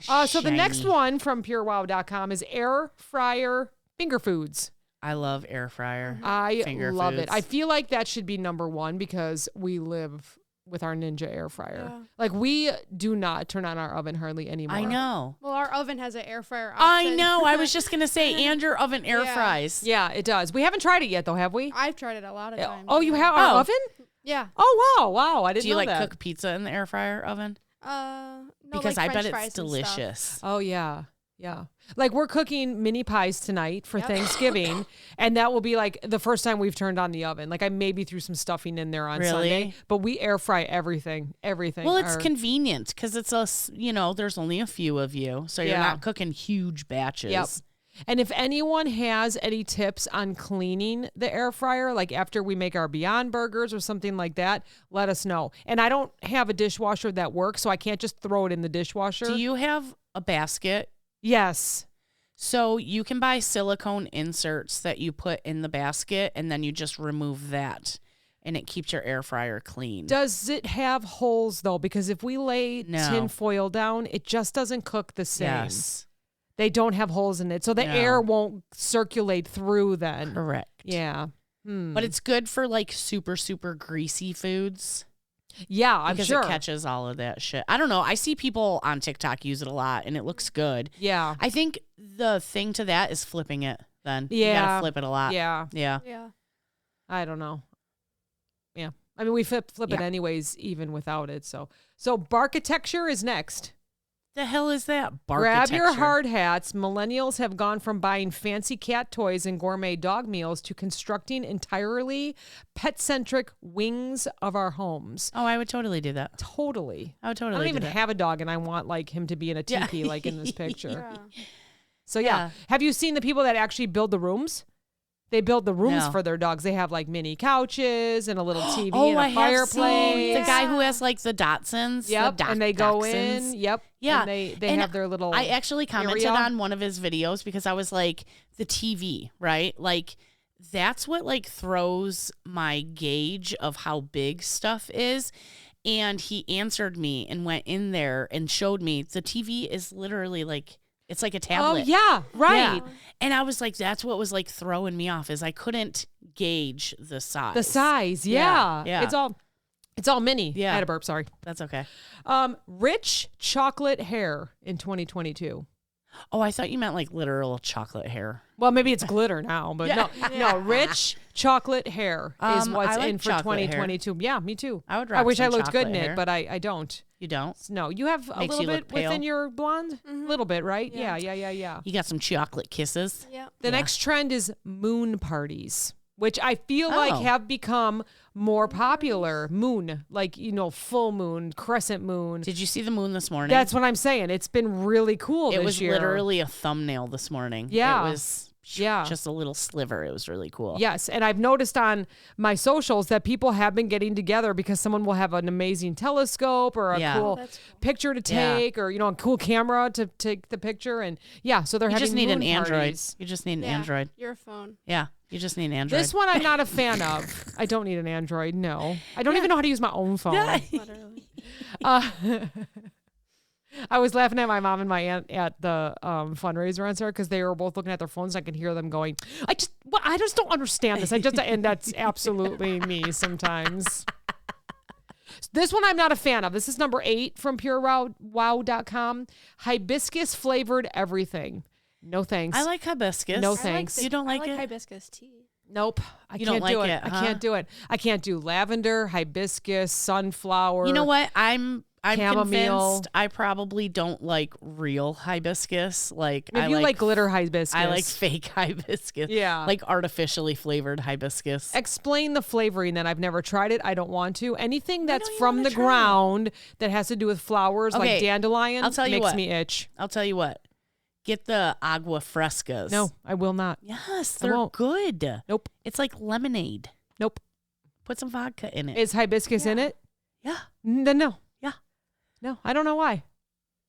[SPEAKER 1] So the next one from purewow.com is air fryer finger foods.
[SPEAKER 2] I love air fryer.
[SPEAKER 1] I
[SPEAKER 2] finger
[SPEAKER 1] love
[SPEAKER 2] foods.
[SPEAKER 1] it. I feel like that should be number one because we live with our Ninja air fryer. Yeah. Like, we do not turn on our oven hardly anymore.
[SPEAKER 2] I know.
[SPEAKER 3] Well, our oven has an air fryer option.
[SPEAKER 2] I know. I was just going to say, and your oven air fries.
[SPEAKER 1] Yeah, it does. We haven't tried it yet, though, have we?
[SPEAKER 3] I've tried it a lot of times.
[SPEAKER 1] Oh, you have our oven?
[SPEAKER 3] Yeah.
[SPEAKER 1] Oh, wow. I didn't know that.
[SPEAKER 2] Do you like cook pizza in the air fryer oven?
[SPEAKER 3] No,
[SPEAKER 2] because
[SPEAKER 3] like
[SPEAKER 2] I bet
[SPEAKER 3] French
[SPEAKER 2] it's delicious.
[SPEAKER 1] Oh, yeah. Yeah. Like, we're cooking mini pies tonight for Thanksgiving, and that will be like the first time we've turned on the oven. Like, I maybe threw some stuffing in there on Sunday, but we air fry everything.
[SPEAKER 2] Well, it's convenient because it's there's only a few of you, so you're not cooking huge batches.
[SPEAKER 1] Yep. And if anyone has any tips on cleaning the air fryer, like after we make our Beyond Burgers or something like that, let us know. And I don't have a dishwasher that works, so I can't just throw it in the dishwasher.
[SPEAKER 2] Do you have a basket?
[SPEAKER 1] Yes.
[SPEAKER 2] So you can buy silicone inserts that you put in the basket, and then you just remove that, and it keeps your air fryer clean.
[SPEAKER 1] Does it have holes, though? Because if we lay tin foil down, it just doesn't cook the same.
[SPEAKER 2] Yes.
[SPEAKER 1] They don't have holes in it, so the air won't circulate through then.
[SPEAKER 2] Correct.
[SPEAKER 1] Yeah.
[SPEAKER 2] But it's good for like super, super greasy foods.
[SPEAKER 1] Yeah, I'm sure.
[SPEAKER 2] Because it catches all of that shit. I don't know. I see people on TikTok use it a lot, and it looks good.
[SPEAKER 1] Yeah.
[SPEAKER 2] I think the thing to that is flipping it then.
[SPEAKER 1] Yeah.
[SPEAKER 2] You gotta flip it a lot.
[SPEAKER 1] Yeah.
[SPEAKER 2] Yeah.
[SPEAKER 3] Yeah.
[SPEAKER 1] I don't know. Yeah. I mean, we flip it anyways, even without it. So Barkitecture is next.
[SPEAKER 2] The hell is that?
[SPEAKER 1] Grab your hard hats. Millennials have gone from buying fancy cat toys and gourmet dog meals to constructing entirely pet-centric wings of our homes.
[SPEAKER 2] Oh, I would totally do that.
[SPEAKER 1] Totally.
[SPEAKER 2] I would totally
[SPEAKER 1] I don't
[SPEAKER 2] do
[SPEAKER 1] even
[SPEAKER 2] that.
[SPEAKER 1] have a dog, and I want like him to be in a teepee like in this picture.
[SPEAKER 3] Yeah.
[SPEAKER 1] So yeah. Have you seen the people that actually build the rooms? They build the rooms for their dogs. They have like mini couches and a little TV and a fireplace.
[SPEAKER 2] The guy who has like the Dachshunds.
[SPEAKER 1] Yep, and they go in. Yep.
[SPEAKER 2] Yeah.
[SPEAKER 1] And they have their little
[SPEAKER 2] I actually commented
[SPEAKER 1] area
[SPEAKER 2] on one of his videos because I was like, the TV, right? Like, that's what like throws my gauge of how big stuff is. And he answered me and went in there and showed me the TV is literally like, it's like a tablet.
[SPEAKER 1] Oh, yeah, right.
[SPEAKER 2] Yeah. And I was like, that's what was like throwing me off is I couldn't gauge the size.
[SPEAKER 1] The size, yeah.
[SPEAKER 2] Yeah.
[SPEAKER 1] It's all mini.
[SPEAKER 2] Yeah.
[SPEAKER 1] I had a burp, sorry.
[SPEAKER 2] That's okay.
[SPEAKER 1] Rich chocolate hair in 2022.
[SPEAKER 2] Oh, I thought you meant like literal chocolate hair.
[SPEAKER 1] Well, maybe it's glitter now, but no, rich chocolate hair is what's
[SPEAKER 2] I like
[SPEAKER 1] in for
[SPEAKER 2] chocolate
[SPEAKER 1] 2022. Hair. Yeah, me too.
[SPEAKER 2] I would rock
[SPEAKER 1] I wish
[SPEAKER 2] some
[SPEAKER 1] I looked good in
[SPEAKER 2] chocolate hair.
[SPEAKER 1] it, but I don't.
[SPEAKER 2] You don't?
[SPEAKER 1] No, you have a
[SPEAKER 2] Makes
[SPEAKER 1] little
[SPEAKER 2] you look
[SPEAKER 1] bit
[SPEAKER 2] pale.
[SPEAKER 1] within your blonde? A little bit, right?
[SPEAKER 3] Yeah.
[SPEAKER 1] Yeah.
[SPEAKER 2] You got some chocolate kisses.
[SPEAKER 3] Yep.
[SPEAKER 1] The next trend is moon parties, which I feel like have become more popular. Moon, like, full moon, crescent moon.
[SPEAKER 2] Did you see the moon this morning?
[SPEAKER 1] That's what I'm saying. It's been really cool
[SPEAKER 2] It
[SPEAKER 1] this
[SPEAKER 2] was
[SPEAKER 1] year.
[SPEAKER 2] literally a thumbnail this morning.
[SPEAKER 1] Yeah.
[SPEAKER 2] It was just a little sliver. It was really cool.
[SPEAKER 1] Yes, and I've noticed on my socials that people have been getting together because someone will have an amazing telescope or a cool
[SPEAKER 3] that's cool.
[SPEAKER 1] picture to take or, a cool camera to take the picture. And so they're
[SPEAKER 2] You
[SPEAKER 1] having
[SPEAKER 2] just need an
[SPEAKER 1] moon
[SPEAKER 2] Android.
[SPEAKER 1] parties.
[SPEAKER 2] You just need an
[SPEAKER 3] Yeah.
[SPEAKER 2] Android.
[SPEAKER 3] Your phone.
[SPEAKER 2] Yeah. You just need an Android.
[SPEAKER 1] This one I'm not a fan of. I don't need an Android. No, I don't even know how to use my own phone.
[SPEAKER 3] Literally.
[SPEAKER 1] I was laughing at my mom and my aunt at the fundraiser on Sarah because they were both looking at their phones. I can hear them going, I just don't understand this. And that's absolutely me sometimes. This one I'm not a fan of. This is number 8 from purewow.com. Hibiscus flavored everything. No thanks.
[SPEAKER 2] I like hibiscus.
[SPEAKER 1] No
[SPEAKER 3] I
[SPEAKER 1] thanks.
[SPEAKER 3] the-
[SPEAKER 2] You don't like
[SPEAKER 3] I like
[SPEAKER 2] it?
[SPEAKER 3] hibiscus tea.
[SPEAKER 1] Nope. I
[SPEAKER 2] You
[SPEAKER 1] can't
[SPEAKER 2] don't
[SPEAKER 1] do
[SPEAKER 2] like
[SPEAKER 1] it.
[SPEAKER 2] it,
[SPEAKER 1] I
[SPEAKER 2] huh?
[SPEAKER 1] can't do it. I can't do lavender, hibiscus, sunflower.
[SPEAKER 2] You know what? I'm
[SPEAKER 1] Chamomile.
[SPEAKER 2] convinced I probably don't like real hibiscus. Like
[SPEAKER 1] Maybe
[SPEAKER 2] I
[SPEAKER 1] you like glitter hibiscus.
[SPEAKER 2] I like fake hibiscus.
[SPEAKER 1] Yeah.
[SPEAKER 2] Like artificially flavored hibiscus.
[SPEAKER 1] Explain the flavoring then. I've never tried it. I don't want to. Anything that's
[SPEAKER 2] don't you
[SPEAKER 1] from
[SPEAKER 2] wanna
[SPEAKER 1] the
[SPEAKER 2] try it?
[SPEAKER 1] ground that has to do with flowers like
[SPEAKER 2] Okay,
[SPEAKER 1] dandelion
[SPEAKER 2] I'll tell you
[SPEAKER 1] makes
[SPEAKER 2] what.
[SPEAKER 1] me itch.
[SPEAKER 2] I'll tell you what. Get the agua frescas.
[SPEAKER 1] No, I will not.
[SPEAKER 2] Yes,
[SPEAKER 1] I
[SPEAKER 2] they're
[SPEAKER 1] won't.
[SPEAKER 2] good.
[SPEAKER 1] Nope.
[SPEAKER 2] It's like lemonade.
[SPEAKER 1] Nope.
[SPEAKER 2] Put some vodka in it.
[SPEAKER 1] Is hibiscus in it?
[SPEAKER 2] yeah.
[SPEAKER 1] Then no.
[SPEAKER 2] Yeah.
[SPEAKER 1] No, I don't know why.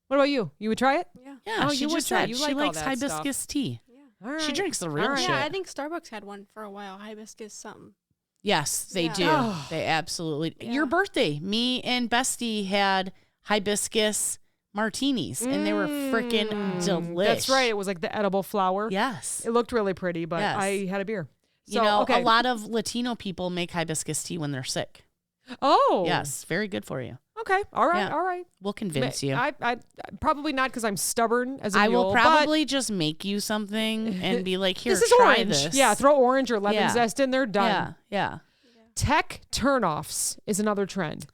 [SPEAKER 1] What about you? You would try it?
[SPEAKER 3] Yeah.
[SPEAKER 2] Yeah,
[SPEAKER 1] Oh,
[SPEAKER 2] she
[SPEAKER 1] you would
[SPEAKER 2] just
[SPEAKER 1] try it.
[SPEAKER 2] said
[SPEAKER 1] You
[SPEAKER 2] she
[SPEAKER 1] like all
[SPEAKER 2] likes
[SPEAKER 1] that
[SPEAKER 2] hibiscus
[SPEAKER 1] stuff.
[SPEAKER 2] tea.
[SPEAKER 3] Yeah.
[SPEAKER 1] All right.
[SPEAKER 2] She drinks the real
[SPEAKER 1] All right.
[SPEAKER 2] shit.
[SPEAKER 3] Yeah, I think Starbucks had one for a while. Hibiscus something.
[SPEAKER 2] Yes, they
[SPEAKER 3] Yeah.
[SPEAKER 2] do.
[SPEAKER 1] Oh.
[SPEAKER 2] They absolutely.
[SPEAKER 3] Yeah.
[SPEAKER 2] Your birthday, me and Bestie had hibiscus martinis, and they were freaking delish.
[SPEAKER 1] That's right. It was like the edible flower.
[SPEAKER 2] Yes.
[SPEAKER 1] It looked really pretty, but
[SPEAKER 2] Yes.
[SPEAKER 1] I had a beer. So,
[SPEAKER 2] You know,
[SPEAKER 1] okay.
[SPEAKER 2] a lot of Latino people make hibiscus tea when they're sick.
[SPEAKER 1] Oh.
[SPEAKER 2] Yes, very good for you.
[SPEAKER 1] Okay. All right.
[SPEAKER 2] Yeah.
[SPEAKER 1] All right.
[SPEAKER 2] We'll convince you.
[SPEAKER 1] I probably not because I'm stubborn as a
[SPEAKER 2] I
[SPEAKER 1] mule,
[SPEAKER 2] will
[SPEAKER 1] but
[SPEAKER 2] probably just make you something and be like, here,
[SPEAKER 1] this is
[SPEAKER 2] try
[SPEAKER 1] orange.
[SPEAKER 2] this.
[SPEAKER 1] Yeah, throw orange or lemon
[SPEAKER 2] Yeah.
[SPEAKER 1] zest in there. Done.
[SPEAKER 2] Yeah.
[SPEAKER 1] Tech turnoffs is another trend.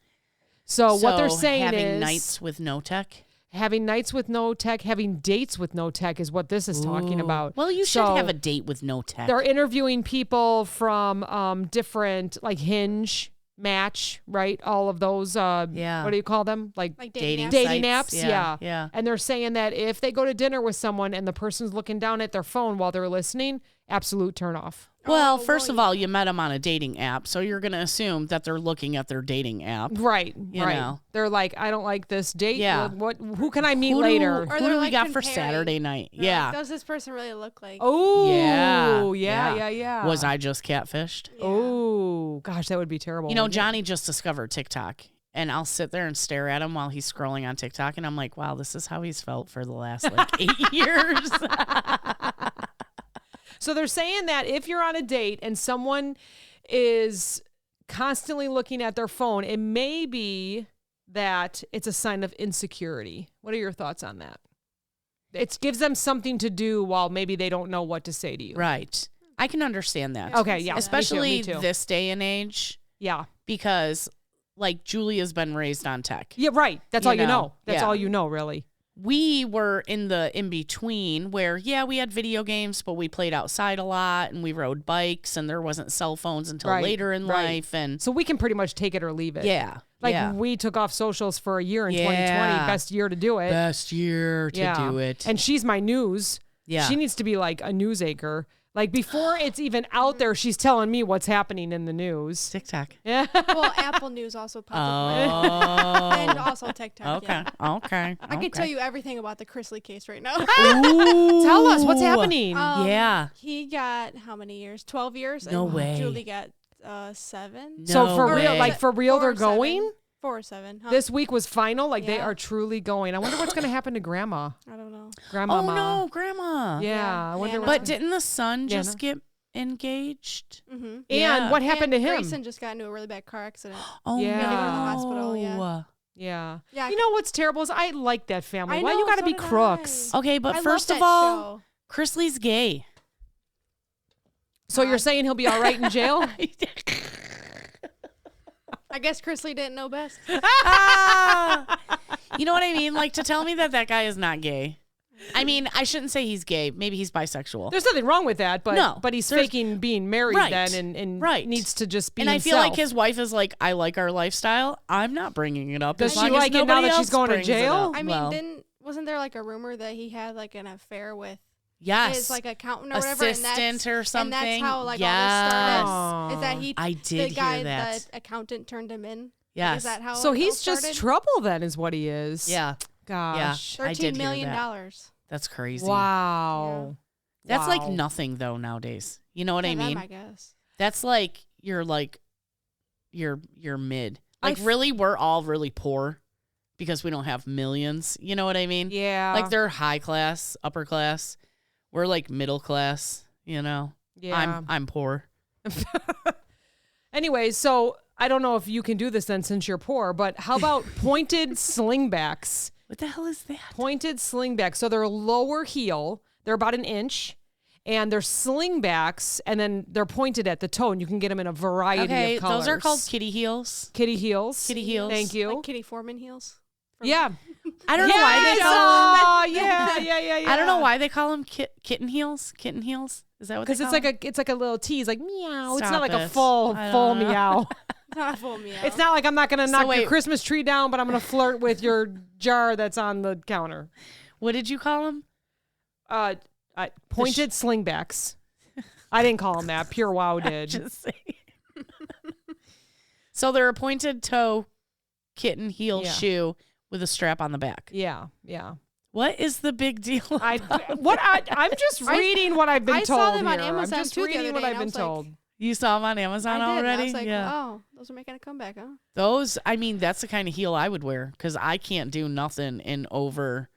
[SPEAKER 1] So what they're saying
[SPEAKER 2] having
[SPEAKER 1] is
[SPEAKER 2] nights with no tech.
[SPEAKER 1] having nights with no tech, having dates with no tech is what this is talking about.
[SPEAKER 2] Well, you should
[SPEAKER 1] So
[SPEAKER 2] have a date with no tech.
[SPEAKER 1] They're interviewing people from different, like Hinge, Match, right? All of those, what do you call them? Like
[SPEAKER 3] dating
[SPEAKER 1] apps.
[SPEAKER 2] Yeah.
[SPEAKER 1] And they're saying that if they go to dinner with someone and the person's looking down at their phone while they're listening, absolute turnoff.
[SPEAKER 2] Well, first of all, you met them on a dating app, so you're going to assume that they're looking at their dating app.
[SPEAKER 1] Right.
[SPEAKER 2] You know.
[SPEAKER 1] They're like, I don't like this date.
[SPEAKER 2] Yeah.
[SPEAKER 1] Who can I meet later?
[SPEAKER 2] Who do we got for Saturday night?
[SPEAKER 3] They're like, does this person really look like?
[SPEAKER 1] Oh, yeah.
[SPEAKER 2] Was I just catfished?
[SPEAKER 3] Yeah.
[SPEAKER 1] Oh, gosh, that would be terrible.
[SPEAKER 2] You know, Johnny just discovered TikTok, and I'll sit there and stare at him while he's scrolling on TikTok, and I'm like, wow, this is how he's felt for the last 8 years.
[SPEAKER 1] So they're saying that if you're on a date and someone is constantly looking at their phone, it may be that it's a sign of insecurity. What are your thoughts on that? It gives them something to do while maybe they don't know what to say to you.
[SPEAKER 2] Right. I can understand that.
[SPEAKER 1] Okay, yeah.
[SPEAKER 2] Especially
[SPEAKER 1] me too.
[SPEAKER 2] this day and age.
[SPEAKER 1] Yeah.
[SPEAKER 2] Because, like, Julia's been raised on tech.
[SPEAKER 1] Yeah, right. That's all you know. That's
[SPEAKER 2] Yeah.
[SPEAKER 1] all you know, really.
[SPEAKER 2] We were in the in-between where, we had video games, but we played outside a lot and we rode bikes and there wasn't cell phones until later in life. And
[SPEAKER 1] so we can pretty much take it or leave it.
[SPEAKER 2] Yeah.
[SPEAKER 1] Like we took off socials for a year in 2020. Best year to do it.
[SPEAKER 2] Best year to do it.
[SPEAKER 1] And she's my news.
[SPEAKER 2] Yeah.
[SPEAKER 1] She needs to be like a news anchor. Like before it's even out there, she's telling me what's happening in the news.
[SPEAKER 2] TikTok.
[SPEAKER 1] Yeah.
[SPEAKER 3] Well, Apple News also popped up. And also TikTok.
[SPEAKER 2] Okay. Okay.
[SPEAKER 3] I can tell you everything about the Chrisley case right now.
[SPEAKER 1] Tell us what's happening.
[SPEAKER 3] He got how many years? 12 years.
[SPEAKER 2] No
[SPEAKER 3] and
[SPEAKER 2] way.
[SPEAKER 3] Julie got 7.
[SPEAKER 2] No
[SPEAKER 1] so for
[SPEAKER 2] way.
[SPEAKER 1] real, like for real, they're going?
[SPEAKER 3] 4 or 7. Huh?
[SPEAKER 1] This week was final. Like they
[SPEAKER 3] Yeah.
[SPEAKER 1] are truly going. I wonder what's going to happen to Grandma.
[SPEAKER 3] I don't know.
[SPEAKER 1] Grandma.
[SPEAKER 2] Oh, no, Grandma.
[SPEAKER 1] Yeah. I wonder
[SPEAKER 3] Hannah.
[SPEAKER 1] what.
[SPEAKER 2] But didn't the son just
[SPEAKER 1] Hannah.
[SPEAKER 2] get engaged?
[SPEAKER 3] Mm-hmm.
[SPEAKER 1] And what happened to him?
[SPEAKER 3] Grayson just got into a really bad car accident.
[SPEAKER 2] Oh,
[SPEAKER 1] Yeah.
[SPEAKER 3] He had to go to the
[SPEAKER 2] no.
[SPEAKER 3] hospital, yeah.
[SPEAKER 1] Yeah.
[SPEAKER 3] Yeah.
[SPEAKER 1] You know what's terrible is I like that family.
[SPEAKER 3] I
[SPEAKER 1] Why
[SPEAKER 3] know,
[SPEAKER 1] you got to
[SPEAKER 3] so
[SPEAKER 1] be
[SPEAKER 3] did
[SPEAKER 1] crooks?
[SPEAKER 3] I.
[SPEAKER 2] Okay, but
[SPEAKER 3] I
[SPEAKER 2] first
[SPEAKER 3] love
[SPEAKER 2] of
[SPEAKER 3] that
[SPEAKER 2] all,
[SPEAKER 3] show.
[SPEAKER 2] Chrisley's gay.
[SPEAKER 1] So you're saying he'll be all right in jail?
[SPEAKER 3] I guess Chrisley didn't know best.
[SPEAKER 2] You know what I mean? Like, to tell me that guy is not gay. I mean, I shouldn't say he's gay. Maybe he's bisexual.
[SPEAKER 1] There's nothing wrong with that, but
[SPEAKER 2] No,
[SPEAKER 1] he's
[SPEAKER 2] there's-
[SPEAKER 1] faking being married
[SPEAKER 2] Right,
[SPEAKER 1] then and
[SPEAKER 2] right.
[SPEAKER 1] needs to just be
[SPEAKER 2] And I
[SPEAKER 1] himself.
[SPEAKER 2] feel like his wife is like, I like our lifestyle. I'm not bringing it up.
[SPEAKER 1] Does
[SPEAKER 2] as
[SPEAKER 1] she
[SPEAKER 2] long as
[SPEAKER 1] like it now
[SPEAKER 2] nobody
[SPEAKER 1] that she's
[SPEAKER 2] else
[SPEAKER 1] going to
[SPEAKER 2] brings it
[SPEAKER 1] jail?
[SPEAKER 2] up.
[SPEAKER 3] I mean,
[SPEAKER 2] Well,
[SPEAKER 3] wasn't there like a rumor that he had like an affair with
[SPEAKER 2] yes,
[SPEAKER 3] his like accountant or whatever,
[SPEAKER 2] assistant or something.
[SPEAKER 3] and that's how like
[SPEAKER 2] yes.
[SPEAKER 3] all this started. Is that he?
[SPEAKER 2] I did
[SPEAKER 3] the guy,
[SPEAKER 2] hear that.
[SPEAKER 3] the accountant, turned him in.
[SPEAKER 2] Yes.
[SPEAKER 3] Is that how?
[SPEAKER 1] So
[SPEAKER 3] it all
[SPEAKER 1] he's just
[SPEAKER 3] started?
[SPEAKER 1] trouble then is what he is.
[SPEAKER 2] Yeah,
[SPEAKER 1] Gosh.
[SPEAKER 2] I did
[SPEAKER 3] $13
[SPEAKER 2] hear
[SPEAKER 3] million.
[SPEAKER 2] that. That's crazy.
[SPEAKER 1] Wow.
[SPEAKER 2] That's
[SPEAKER 1] Wow.
[SPEAKER 2] like nothing though nowadays. You know what I mean?
[SPEAKER 3] I guess.
[SPEAKER 2] That's like you're mid. Like really, we're all really poor because we don't have millions. You know what I mean?
[SPEAKER 1] Yeah.
[SPEAKER 2] Like they're high class, upper class. We're like middle class. You know.
[SPEAKER 1] Yeah.
[SPEAKER 2] I'm poor.
[SPEAKER 1] Anyways, so I don't know if you can do this then since you're poor, but how about pointed slingbacks?
[SPEAKER 2] What the hell is that?
[SPEAKER 1] Pointed slingbacks. So they're lower heel. They're about an inch. And they're slingbacks, and then they're pointed at the toe, and you can get them in a variety of colors.
[SPEAKER 2] Those are called kitty heels.
[SPEAKER 1] kitty heels.
[SPEAKER 2] Kitty heels.
[SPEAKER 1] Thank you.
[SPEAKER 3] Like Kitty Foreman heels.
[SPEAKER 1] Yeah.
[SPEAKER 2] I don't know why they call them.
[SPEAKER 1] Yeah.
[SPEAKER 2] I don't know why they call them kitten heels. Kitten heels. Is that what?
[SPEAKER 1] Because
[SPEAKER 2] they call
[SPEAKER 1] it's like a little tease, like meow. It's not
[SPEAKER 2] Stop
[SPEAKER 1] like a
[SPEAKER 2] it.
[SPEAKER 1] full
[SPEAKER 2] I
[SPEAKER 1] full
[SPEAKER 2] don't know.
[SPEAKER 1] meow.
[SPEAKER 3] Not full meow.
[SPEAKER 1] It's not like I'm not gonna knock your
[SPEAKER 2] wait.
[SPEAKER 1] Christmas tree down, but I'm gonna flirt with your jar that's on the counter.
[SPEAKER 2] What did you call them?
[SPEAKER 1] Pointed slingbacks. I didn't call them that. Pure Wow did.
[SPEAKER 2] Just say. So they're a pointed toe kitten heel shoe with a strap on the back.
[SPEAKER 1] Yeah.
[SPEAKER 2] What is the big deal?
[SPEAKER 1] I'm just reading what I've been
[SPEAKER 3] I
[SPEAKER 1] told
[SPEAKER 3] saw them on
[SPEAKER 1] here.
[SPEAKER 3] Amazon
[SPEAKER 1] I'm just
[SPEAKER 3] too the
[SPEAKER 1] reading
[SPEAKER 3] other
[SPEAKER 1] what
[SPEAKER 3] day,
[SPEAKER 1] I've
[SPEAKER 3] and I
[SPEAKER 1] been
[SPEAKER 3] was like,
[SPEAKER 1] told.
[SPEAKER 2] You saw them on Amazon
[SPEAKER 3] I did.
[SPEAKER 2] already?
[SPEAKER 3] And I was like,
[SPEAKER 2] yeah.
[SPEAKER 3] oh, those are making a comeback, huh?
[SPEAKER 2] Those, I mean, that's the kind of heel I would wear because I can't do nothing in over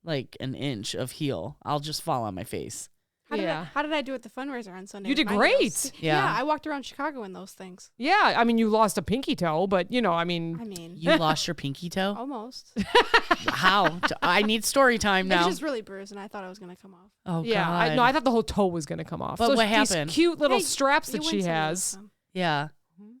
[SPEAKER 2] like an inch of heel. I'll just fall on my face.
[SPEAKER 3] How did I do at the fundraiser on Sunday?
[SPEAKER 1] You
[SPEAKER 3] with
[SPEAKER 1] did
[SPEAKER 3] my
[SPEAKER 1] great.
[SPEAKER 3] heels?
[SPEAKER 2] Yeah.
[SPEAKER 3] I walked around Chicago in those things.
[SPEAKER 1] Yeah, I mean, you lost a pinky toe, but
[SPEAKER 3] I mean,
[SPEAKER 2] You lost your pinky toe?
[SPEAKER 3] almost.
[SPEAKER 2] How? I need story time
[SPEAKER 3] It
[SPEAKER 2] now.
[SPEAKER 3] was just really bruised, and I thought it was gonna come off.
[SPEAKER 2] Oh,
[SPEAKER 1] yeah,
[SPEAKER 2] God.
[SPEAKER 1] I thought the whole toe was gonna come off.
[SPEAKER 2] But
[SPEAKER 1] so
[SPEAKER 2] what
[SPEAKER 1] these
[SPEAKER 2] happened?
[SPEAKER 1] cute little
[SPEAKER 3] Hey,
[SPEAKER 1] straps
[SPEAKER 3] you
[SPEAKER 1] that
[SPEAKER 3] win
[SPEAKER 1] she
[SPEAKER 3] some, you lose
[SPEAKER 1] has.
[SPEAKER 3] some.
[SPEAKER 2] Yeah.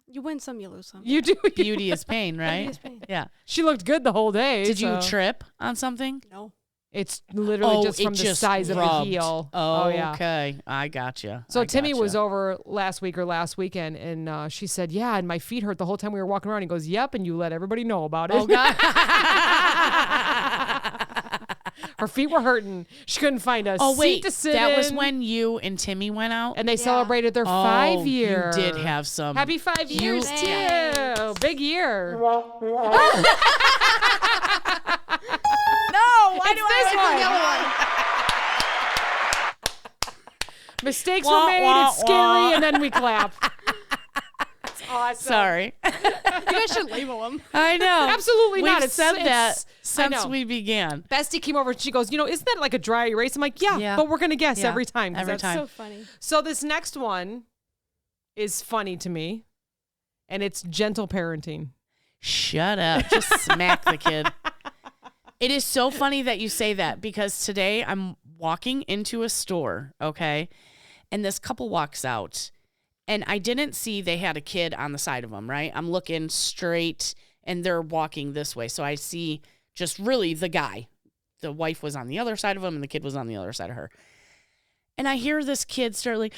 [SPEAKER 3] You win some, you lose some.
[SPEAKER 1] You do.
[SPEAKER 2] Beauty is pain, right?
[SPEAKER 3] is pain.
[SPEAKER 2] Yeah.
[SPEAKER 1] She looked good the whole day.
[SPEAKER 2] Did you
[SPEAKER 1] so-
[SPEAKER 2] trip on something?
[SPEAKER 3] No.
[SPEAKER 1] It's literally just from the size of the heel.
[SPEAKER 2] Oh, yeah. Okay. I gotcha.
[SPEAKER 1] So Timmy was over last week or last weekend, and she said, yeah, and my feet hurt the whole time we were walking around. He goes, yep, and you let everybody know about it.
[SPEAKER 2] Oh, God.
[SPEAKER 1] Her feet were hurting. She couldn't find a seat to sit
[SPEAKER 2] that
[SPEAKER 1] in.
[SPEAKER 2] was when you and Timmy went out?
[SPEAKER 1] And they celebrated their 5 year.
[SPEAKER 2] You did have some.
[SPEAKER 1] Happy 5 years, too. Big year.
[SPEAKER 2] No, why do
[SPEAKER 1] I one? Mistakes were made. It's scary, and then we clap. That's awesome.
[SPEAKER 2] Sorry.
[SPEAKER 3] You guys should label them.
[SPEAKER 2] I know.
[SPEAKER 1] Absolutely not.
[SPEAKER 2] We've said that since we began.
[SPEAKER 1] Bestie came over and she goes, isn't that like a dry erase? I'm like, yeah. But we're going to guess every time.
[SPEAKER 2] Every time.
[SPEAKER 3] So funny.
[SPEAKER 1] So this next one is funny to me, and it's gentle parenting.
[SPEAKER 2] Shut up. Just smack the kid. It is so funny that you say that because today I'm walking into a store, okay, and this couple walks out, and I didn't see they had a kid on the side of them, right? I'm looking straight, and they're walking this way, so I see just really the guy. The wife was on the other side of him, and the kid was on the other side of her. And I hear this kid start like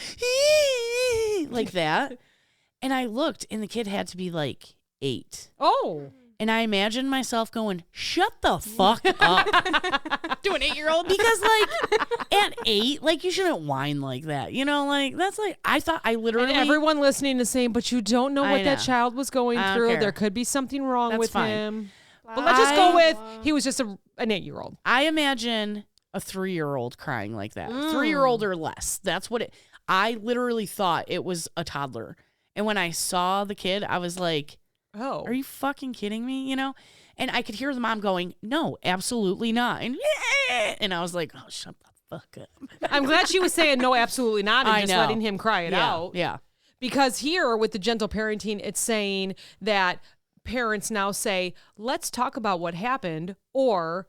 [SPEAKER 2] that, and I looked, and the kid had to be like 8.
[SPEAKER 1] Oh.
[SPEAKER 2] And I imagined myself going, shut the fuck up.
[SPEAKER 3] To an 8-year-old?
[SPEAKER 2] Because, like, at 8, like, you shouldn't whine like that. That's like, I literally.
[SPEAKER 1] And everyone listening is saying, but you don't know what that child was going through.
[SPEAKER 2] Care.
[SPEAKER 1] There could be something wrong with
[SPEAKER 2] fine.
[SPEAKER 1] him. Wow. But let's just go with, he was just an 8-year-old.
[SPEAKER 2] I imagine a 3-year-old crying like that. 3-year-old or less. That's what I literally thought it was a toddler. And when I saw the kid, I was like,
[SPEAKER 1] oh,
[SPEAKER 2] are you fucking kidding me? And I could hear the mom going, no, absolutely not. And I was like, oh, shut the fuck up.
[SPEAKER 1] I'm glad she was saying no, absolutely not, and just letting him cry it out.
[SPEAKER 2] Yeah.
[SPEAKER 1] Because here with the gentle parenting, it's saying that parents now say, let's talk about what happened, or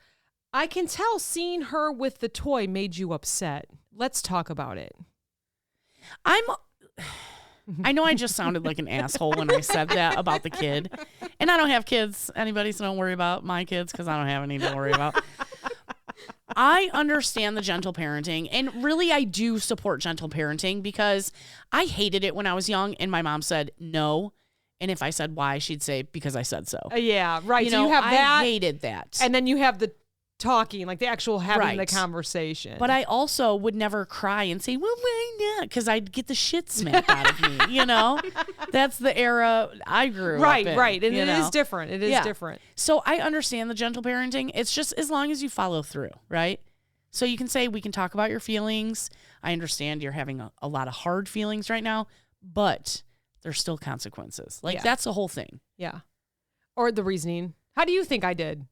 [SPEAKER 1] I can tell seeing her with the toy made you upset. Let's talk about it.
[SPEAKER 2] I know I just sounded like an asshole when I said that about the kid. And I don't have kids, anybody, so don't worry about my kids because I don't have any to worry about. I understand the gentle parenting, and really I do support gentle parenting because I hated it when I was young and my mom said no. And if I said why, she'd say because I said so.
[SPEAKER 1] Yeah, right. So you have that.
[SPEAKER 2] I hated that.
[SPEAKER 1] And then you have the talking, like the actual having the conversation.
[SPEAKER 2] But I also would never cry and say, well, why not? Because I'd get the shit smacked out of me, That's the era I grew up in.
[SPEAKER 1] Right. And it is different. It is different.
[SPEAKER 2] So I understand the gentle parenting. It's just as long as you follow through, right? So you can say, we can talk about your feelings. I understand you're having a lot of hard feelings right now, but there's still consequences. Like, that's the whole thing.
[SPEAKER 1] Yeah. Or the reasoning. How do you think I did?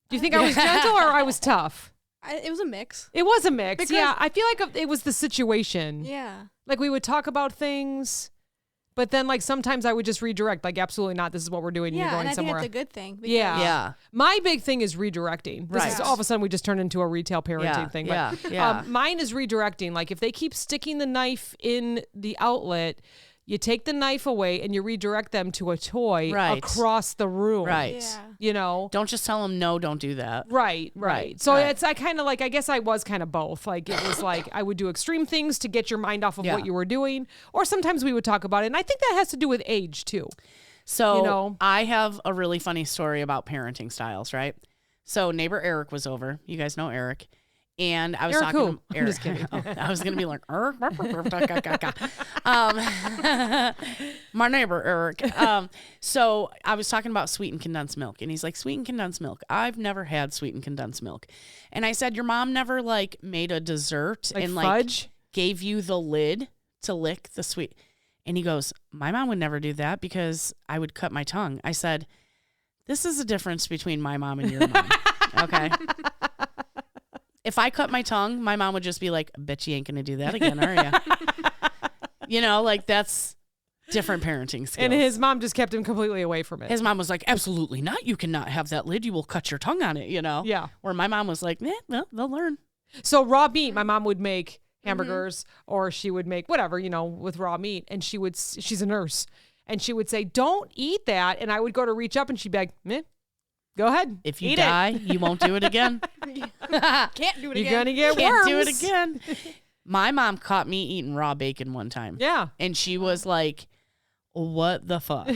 [SPEAKER 1] Do you think I was gentle or I was tough?
[SPEAKER 3] It was a mix.
[SPEAKER 1] It was a mix. Because I feel like it was the situation.
[SPEAKER 3] Yeah.
[SPEAKER 1] Like we would talk about things, but then like sometimes I would just redirect. Like, absolutely not. This is what we're doing. You're going
[SPEAKER 3] and I
[SPEAKER 1] somewhere.
[SPEAKER 3] think it's a good thing.
[SPEAKER 1] Yeah. My big thing is redirecting. This is all of a sudden we just turned into a retail parenting thing. But mine is redirecting. Like if they keep sticking the knife in the outlet, you take the knife away and you redirect them to a toy across the room.
[SPEAKER 2] Right.
[SPEAKER 3] Yeah.
[SPEAKER 2] Don't just tell them, no, don't do that.
[SPEAKER 1] Right. So I kind of like, I guess I was kind of both. Like it was like I would do extreme things to get your mind off of what you were doing. Or sometimes we would talk about it. And I think that has to do with age too.
[SPEAKER 2] So I have a really funny story about parenting styles, right? So neighbor Eric was over. You guys know Eric. And I was
[SPEAKER 1] Eric
[SPEAKER 2] talking
[SPEAKER 1] who?
[SPEAKER 2] to Eric.
[SPEAKER 1] I'm just kidding.
[SPEAKER 2] I was going to be like, my neighbor, Eric. So I was talking about sweetened condensed milk. And he's like, sweetened condensed milk. I've never had sweetened condensed milk. And I said, your mom never like made a dessert
[SPEAKER 1] like
[SPEAKER 2] and
[SPEAKER 1] fudge?
[SPEAKER 2] Like gave you the lid to lick the sweet. And he goes, my mom would never do that because I would cut my tongue. I said, this is the difference between my mom and your mom. Okay. If I cut my tongue, my mom would just be like, I bet you ain't going to do that again, are you? Like that's different parenting skills.
[SPEAKER 1] And his mom just kept him completely away from it.
[SPEAKER 2] His mom was like, absolutely not. You cannot have that lid. You will cut your tongue on it,
[SPEAKER 1] Yeah.
[SPEAKER 2] Where my mom was like, well, they'll learn.
[SPEAKER 1] So raw meat, my mom would make hamburgers or she would make whatever, with raw meat. And she's a nurse. And she would say, don't eat that. And I would go to reach up and she'd be like, meh. Go ahead.
[SPEAKER 2] If you
[SPEAKER 1] Eat
[SPEAKER 2] die, you won't do it again.
[SPEAKER 3] Can't do it again.
[SPEAKER 1] You're gonna get
[SPEAKER 2] Can't
[SPEAKER 1] worms.
[SPEAKER 2] do it again. My mom caught me eating raw bacon one time.
[SPEAKER 1] Yeah.
[SPEAKER 2] And she was like, what the fuck?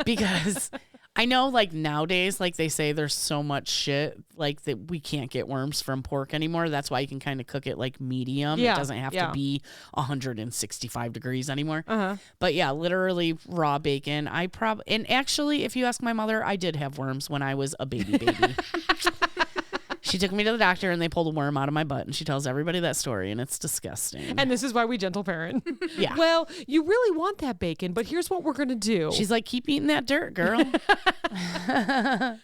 [SPEAKER 2] Because I know like nowadays, like they say there's so much shit like that we can't get worms from pork anymore. That's why you can kind of cook it like medium.
[SPEAKER 1] Yeah.
[SPEAKER 2] It doesn't have to be 165 degrees anymore.
[SPEAKER 1] Uh-huh.
[SPEAKER 2] But yeah, literally raw bacon. And actually, if you ask my mother, I did have worms when I was a baby. She took me to the doctor and they pulled a worm out of my butt, and she tells everybody that story, and it's disgusting.
[SPEAKER 1] And this is why we gentle parent.
[SPEAKER 2] Yeah.
[SPEAKER 1] Well, you really want that bacon, but here's what we're going to do.
[SPEAKER 2] She's like, keep eating that dirt, girl.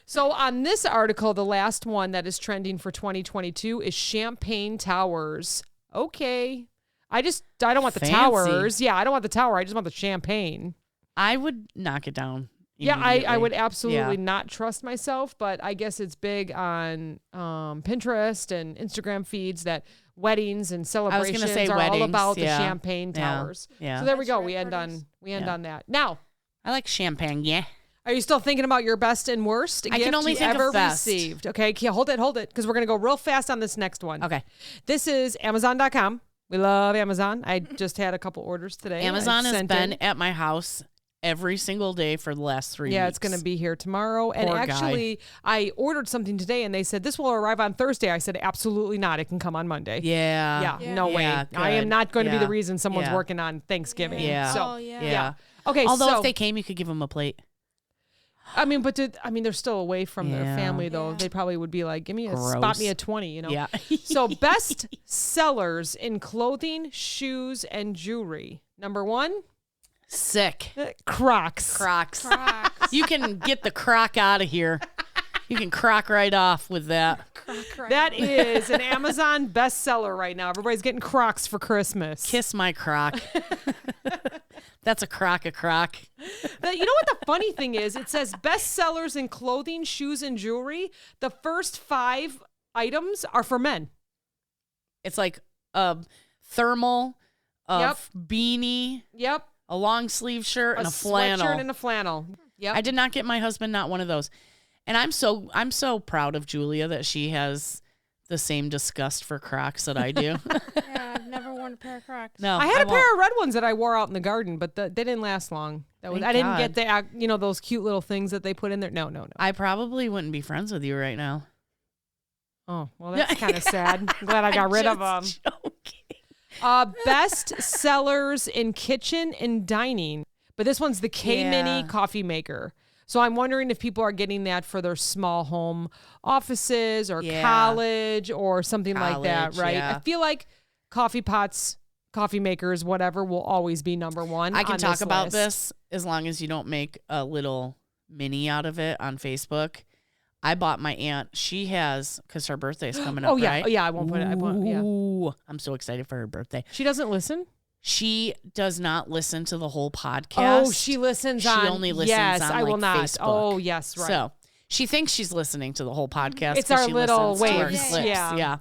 [SPEAKER 1] So on this article, the last one that is trending for 2022 is champagne towers. Okay. I don't want the
[SPEAKER 2] Fancy.
[SPEAKER 1] towers. Yeah, I don't want the tower. I just want the champagne.
[SPEAKER 2] I would knock it down.
[SPEAKER 1] Yeah, I would absolutely
[SPEAKER 2] Yeah.
[SPEAKER 1] not trust myself, but I guess it's big on Pinterest and Instagram feeds that weddings and celebrations
[SPEAKER 2] say
[SPEAKER 1] are all
[SPEAKER 2] weddings,
[SPEAKER 1] about
[SPEAKER 2] yeah.
[SPEAKER 1] the champagne
[SPEAKER 2] Yeah,
[SPEAKER 1] towers.
[SPEAKER 2] yeah.
[SPEAKER 1] So there we
[SPEAKER 3] That's
[SPEAKER 1] go.
[SPEAKER 3] right,
[SPEAKER 1] We end
[SPEAKER 3] parties.
[SPEAKER 1] on that. Now,
[SPEAKER 2] I like champagne, yeah.
[SPEAKER 1] are you still thinking about your best and worst
[SPEAKER 2] I
[SPEAKER 1] gift
[SPEAKER 2] can only
[SPEAKER 1] you
[SPEAKER 2] think of
[SPEAKER 1] ever
[SPEAKER 2] best.
[SPEAKER 1] received? Okay, hold it, because we're going to go real fast on this next one.
[SPEAKER 2] Okay.
[SPEAKER 1] This is Amazon.com. We love Amazon. I just had a couple orders today.
[SPEAKER 2] Amazon
[SPEAKER 1] I
[SPEAKER 2] has
[SPEAKER 1] sent
[SPEAKER 2] been
[SPEAKER 1] in.
[SPEAKER 2] at my house every single day for the last 3 weeks.
[SPEAKER 1] Yeah, it's going to be here tomorrow. And
[SPEAKER 2] Poor guy.
[SPEAKER 1] actually, I ordered something today and they said this will arrive on Thursday. I said, absolutely not. It can come on Monday.
[SPEAKER 2] Yeah.
[SPEAKER 1] Yeah, no way.
[SPEAKER 2] Yeah,
[SPEAKER 1] I am
[SPEAKER 2] good.
[SPEAKER 1] not going to be
[SPEAKER 2] Yeah.
[SPEAKER 1] the reason someone's
[SPEAKER 2] Yeah.
[SPEAKER 1] working on Thanksgiving.
[SPEAKER 2] Yeah.
[SPEAKER 1] So,
[SPEAKER 3] Oh, yeah.
[SPEAKER 2] Yeah.
[SPEAKER 1] Okay,
[SPEAKER 2] Although
[SPEAKER 1] so,
[SPEAKER 2] if they came, you could give them a plate.
[SPEAKER 1] I mean, but they're still away from their
[SPEAKER 2] Yeah.
[SPEAKER 1] family, though.
[SPEAKER 3] Yeah.
[SPEAKER 1] They probably would be like, spot
[SPEAKER 2] Gross.
[SPEAKER 1] me a 20, you know?
[SPEAKER 2] Yeah.
[SPEAKER 1] So best sellers in clothing, shoes, and jewelry. Number 1,
[SPEAKER 2] Sick.
[SPEAKER 1] Crocs.
[SPEAKER 2] Crocs.
[SPEAKER 3] Crocs.
[SPEAKER 2] You can get the croc out of here. You can croc right off with that.
[SPEAKER 1] That is an Amazon bestseller right now. Everybody's getting Crocs for Christmas.
[SPEAKER 2] Kiss my croc. That's a croc.
[SPEAKER 1] You know what the funny thing is? It says bestsellers in clothing, shoes, and jewelry. The first 5 items are for men.
[SPEAKER 2] It's like a thermal, a
[SPEAKER 1] Yep.
[SPEAKER 2] beanie,
[SPEAKER 1] Yep.
[SPEAKER 2] a long sleeve shirt, and a flannel.
[SPEAKER 1] Sweatshirt and a flannel. Yep.
[SPEAKER 2] I did not get my husband not one of those. And I'm so proud of Julia that she has the same disgust for Crocs that I do.
[SPEAKER 3] Yeah, I've never worn a pair of Crocs.
[SPEAKER 2] No,
[SPEAKER 1] I had a
[SPEAKER 2] won't.
[SPEAKER 1] pair of red ones that I wore out in the garden, but they didn't last long.
[SPEAKER 2] Thank
[SPEAKER 1] I didn't
[SPEAKER 2] God.
[SPEAKER 1] get those cute little things that they put in there. No.
[SPEAKER 2] I probably wouldn't be friends with you right now.
[SPEAKER 1] Oh, well, that's kind of sad. I'm glad I got rid of them.
[SPEAKER 2] Joking.
[SPEAKER 1] Best sellers in kitchen and dining. But this one's the K-Mini
[SPEAKER 2] Yeah.
[SPEAKER 1] coffee maker. So I'm wondering if people are getting that for their small home offices or
[SPEAKER 2] Yeah.
[SPEAKER 1] college or something like that,
[SPEAKER 2] College,
[SPEAKER 1] right?
[SPEAKER 2] yeah.
[SPEAKER 1] I feel like coffee pots, coffee makers, whatever, will always be number 1.
[SPEAKER 2] I can
[SPEAKER 1] on
[SPEAKER 2] talk about
[SPEAKER 1] list.
[SPEAKER 2] this as long as you don't make a little mini out of it on Facebook. I bought my aunt. She has, because her birthday's coming up,
[SPEAKER 1] Oh, yeah.
[SPEAKER 2] right?
[SPEAKER 1] Oh, yeah. I won't put it. Yeah.
[SPEAKER 2] Ooh, I'm so excited for her birthday.
[SPEAKER 1] She doesn't listen?
[SPEAKER 2] She does not listen to the whole podcast.
[SPEAKER 1] Oh, she listens
[SPEAKER 2] She
[SPEAKER 1] on.
[SPEAKER 2] only listens
[SPEAKER 1] yes,
[SPEAKER 2] on,
[SPEAKER 1] I will
[SPEAKER 2] like,
[SPEAKER 1] not.
[SPEAKER 2] Facebook.
[SPEAKER 1] Oh, yes, right.
[SPEAKER 2] So she thinks she's listening to the whole podcast.
[SPEAKER 1] It's
[SPEAKER 2] 'cause
[SPEAKER 1] our
[SPEAKER 2] she
[SPEAKER 1] little
[SPEAKER 2] listens to our
[SPEAKER 1] waves,
[SPEAKER 2] clips.
[SPEAKER 1] yeah.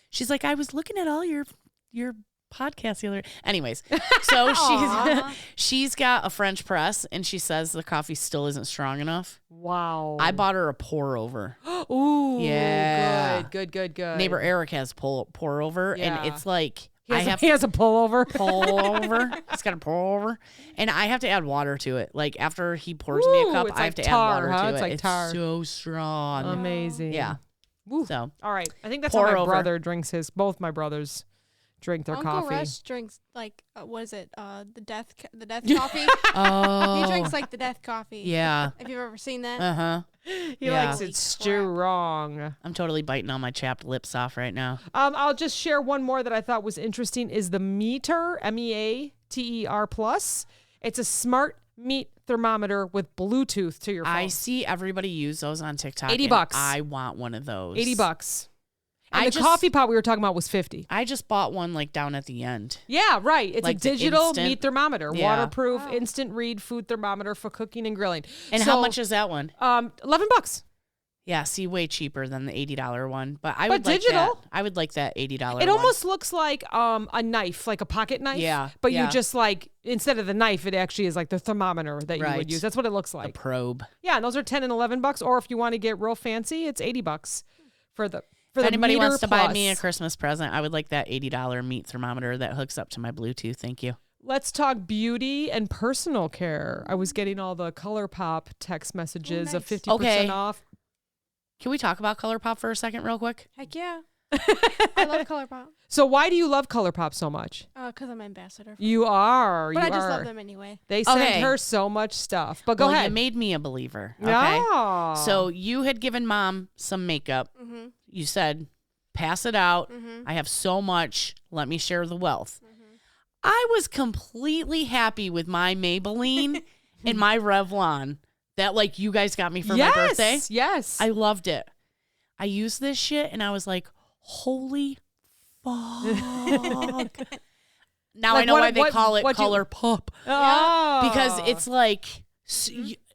[SPEAKER 2] She's like, I was looking at all your podcasts the other. Anyways, so she's got a French press, and she says the coffee still isn't strong enough.
[SPEAKER 1] Wow.
[SPEAKER 2] I bought her a pour over.
[SPEAKER 1] Ooh.
[SPEAKER 2] Yeah.
[SPEAKER 1] Good.
[SPEAKER 2] Neighbor Eric has pour over,
[SPEAKER 1] Yeah.
[SPEAKER 2] and it's like
[SPEAKER 1] He has a pullover.
[SPEAKER 2] pull over. It's got a pour over, and I have to add water to it. Like after he pours me a
[SPEAKER 1] Ooh,
[SPEAKER 2] cup,
[SPEAKER 1] it's
[SPEAKER 2] I
[SPEAKER 1] like
[SPEAKER 2] have to
[SPEAKER 1] tar,
[SPEAKER 2] add water
[SPEAKER 1] huh?
[SPEAKER 2] to
[SPEAKER 1] It's
[SPEAKER 2] it.
[SPEAKER 1] like
[SPEAKER 2] It's
[SPEAKER 1] tar.
[SPEAKER 2] so strong.
[SPEAKER 1] Amazing.
[SPEAKER 2] Yeah.
[SPEAKER 1] Woo.
[SPEAKER 2] So
[SPEAKER 1] All right. I think that's
[SPEAKER 2] Pour
[SPEAKER 1] how my
[SPEAKER 2] over.
[SPEAKER 1] brother drinks his. Both my brothers drink their
[SPEAKER 3] Uncle
[SPEAKER 1] coffee.
[SPEAKER 3] Russ drinks like what is it? The death coffee.
[SPEAKER 2] oh,
[SPEAKER 3] He drinks like the death coffee.
[SPEAKER 2] yeah.
[SPEAKER 3] If you've ever seen that.
[SPEAKER 2] He
[SPEAKER 1] He
[SPEAKER 2] Yeah.
[SPEAKER 1] likes
[SPEAKER 3] Holy
[SPEAKER 1] it strong.
[SPEAKER 2] I'm totally biting all my chapped lips off right now.
[SPEAKER 1] I'll just share one more that I thought was interesting is the Meter, MEATER Plus. It's a smart meat thermometer with Bluetooth to your phone.
[SPEAKER 2] I see everybody use those on TikTok.
[SPEAKER 1] $80.
[SPEAKER 2] and I want one of those.
[SPEAKER 1] $80. And
[SPEAKER 2] I
[SPEAKER 1] the
[SPEAKER 2] just-
[SPEAKER 1] coffee pot we were talking about was $50.
[SPEAKER 2] I just bought one like down at the end.
[SPEAKER 1] Yeah, right. It's
[SPEAKER 2] Like
[SPEAKER 1] a
[SPEAKER 2] the
[SPEAKER 1] digital
[SPEAKER 2] instant-
[SPEAKER 1] meat thermometer,
[SPEAKER 2] Yeah.
[SPEAKER 1] waterproof,
[SPEAKER 3] Wow.
[SPEAKER 1] instant read food thermometer for cooking and grilling.
[SPEAKER 2] And
[SPEAKER 1] So,
[SPEAKER 2] how much is that one?
[SPEAKER 1] $11.
[SPEAKER 2] Yeah, see, way cheaper than the $80 one. But I would
[SPEAKER 1] digital.
[SPEAKER 2] like that. I would like that $80
[SPEAKER 1] It
[SPEAKER 2] one.
[SPEAKER 1] almost looks like a knife, like a pocket knife.
[SPEAKER 2] Yeah,
[SPEAKER 1] But
[SPEAKER 2] yeah.
[SPEAKER 1] you just like, instead of the knife, it actually is like the thermometer that you
[SPEAKER 2] Right.
[SPEAKER 1] would use. That's what it looks like.
[SPEAKER 2] a probe.
[SPEAKER 1] Yeah, and those are $10 and $11. Or if you want to get real fancy, it's $80 for the
[SPEAKER 2] If anybody
[SPEAKER 1] meter
[SPEAKER 2] wants to buy
[SPEAKER 1] plus.
[SPEAKER 2] me a Christmas present, I would like that $80 meat thermometer that hooks up to my Bluetooth. Thank you.
[SPEAKER 1] Let's talk beauty and personal care. I was getting all the ColourPop text messages of 50%
[SPEAKER 2] Okay.
[SPEAKER 1] off.
[SPEAKER 2] Can we talk about ColourPop for a second real quick?
[SPEAKER 3] Heck yeah. I love ColourPop.
[SPEAKER 1] So why do you love ColourPop so much?
[SPEAKER 3] Because I'm an ambassador.
[SPEAKER 1] You are.
[SPEAKER 3] But
[SPEAKER 1] you
[SPEAKER 3] I just
[SPEAKER 1] are.
[SPEAKER 3] love them anyway.
[SPEAKER 1] They sent
[SPEAKER 2] Okay.
[SPEAKER 1] her so much stuff. But go
[SPEAKER 2] Well,
[SPEAKER 1] ahead.
[SPEAKER 2] You made me a believer. Okay.
[SPEAKER 1] Yeah.
[SPEAKER 2] So you had given Mom some makeup.
[SPEAKER 3] Mm-hmm.
[SPEAKER 2] You said, pass it out.
[SPEAKER 3] Mm-hmm.
[SPEAKER 2] I have so much. Let me share the wealth. I was completely happy with my Maybelline and my Revlon that like you guys got me for my birthday.
[SPEAKER 1] Yes.
[SPEAKER 2] I loved it. I used this shit and I was like, holy fuck. Now
[SPEAKER 1] Like
[SPEAKER 2] I know
[SPEAKER 1] what-
[SPEAKER 2] why they
[SPEAKER 1] what-
[SPEAKER 2] call it
[SPEAKER 1] what you-
[SPEAKER 2] ColourPop.
[SPEAKER 1] Oh.
[SPEAKER 2] Because it's like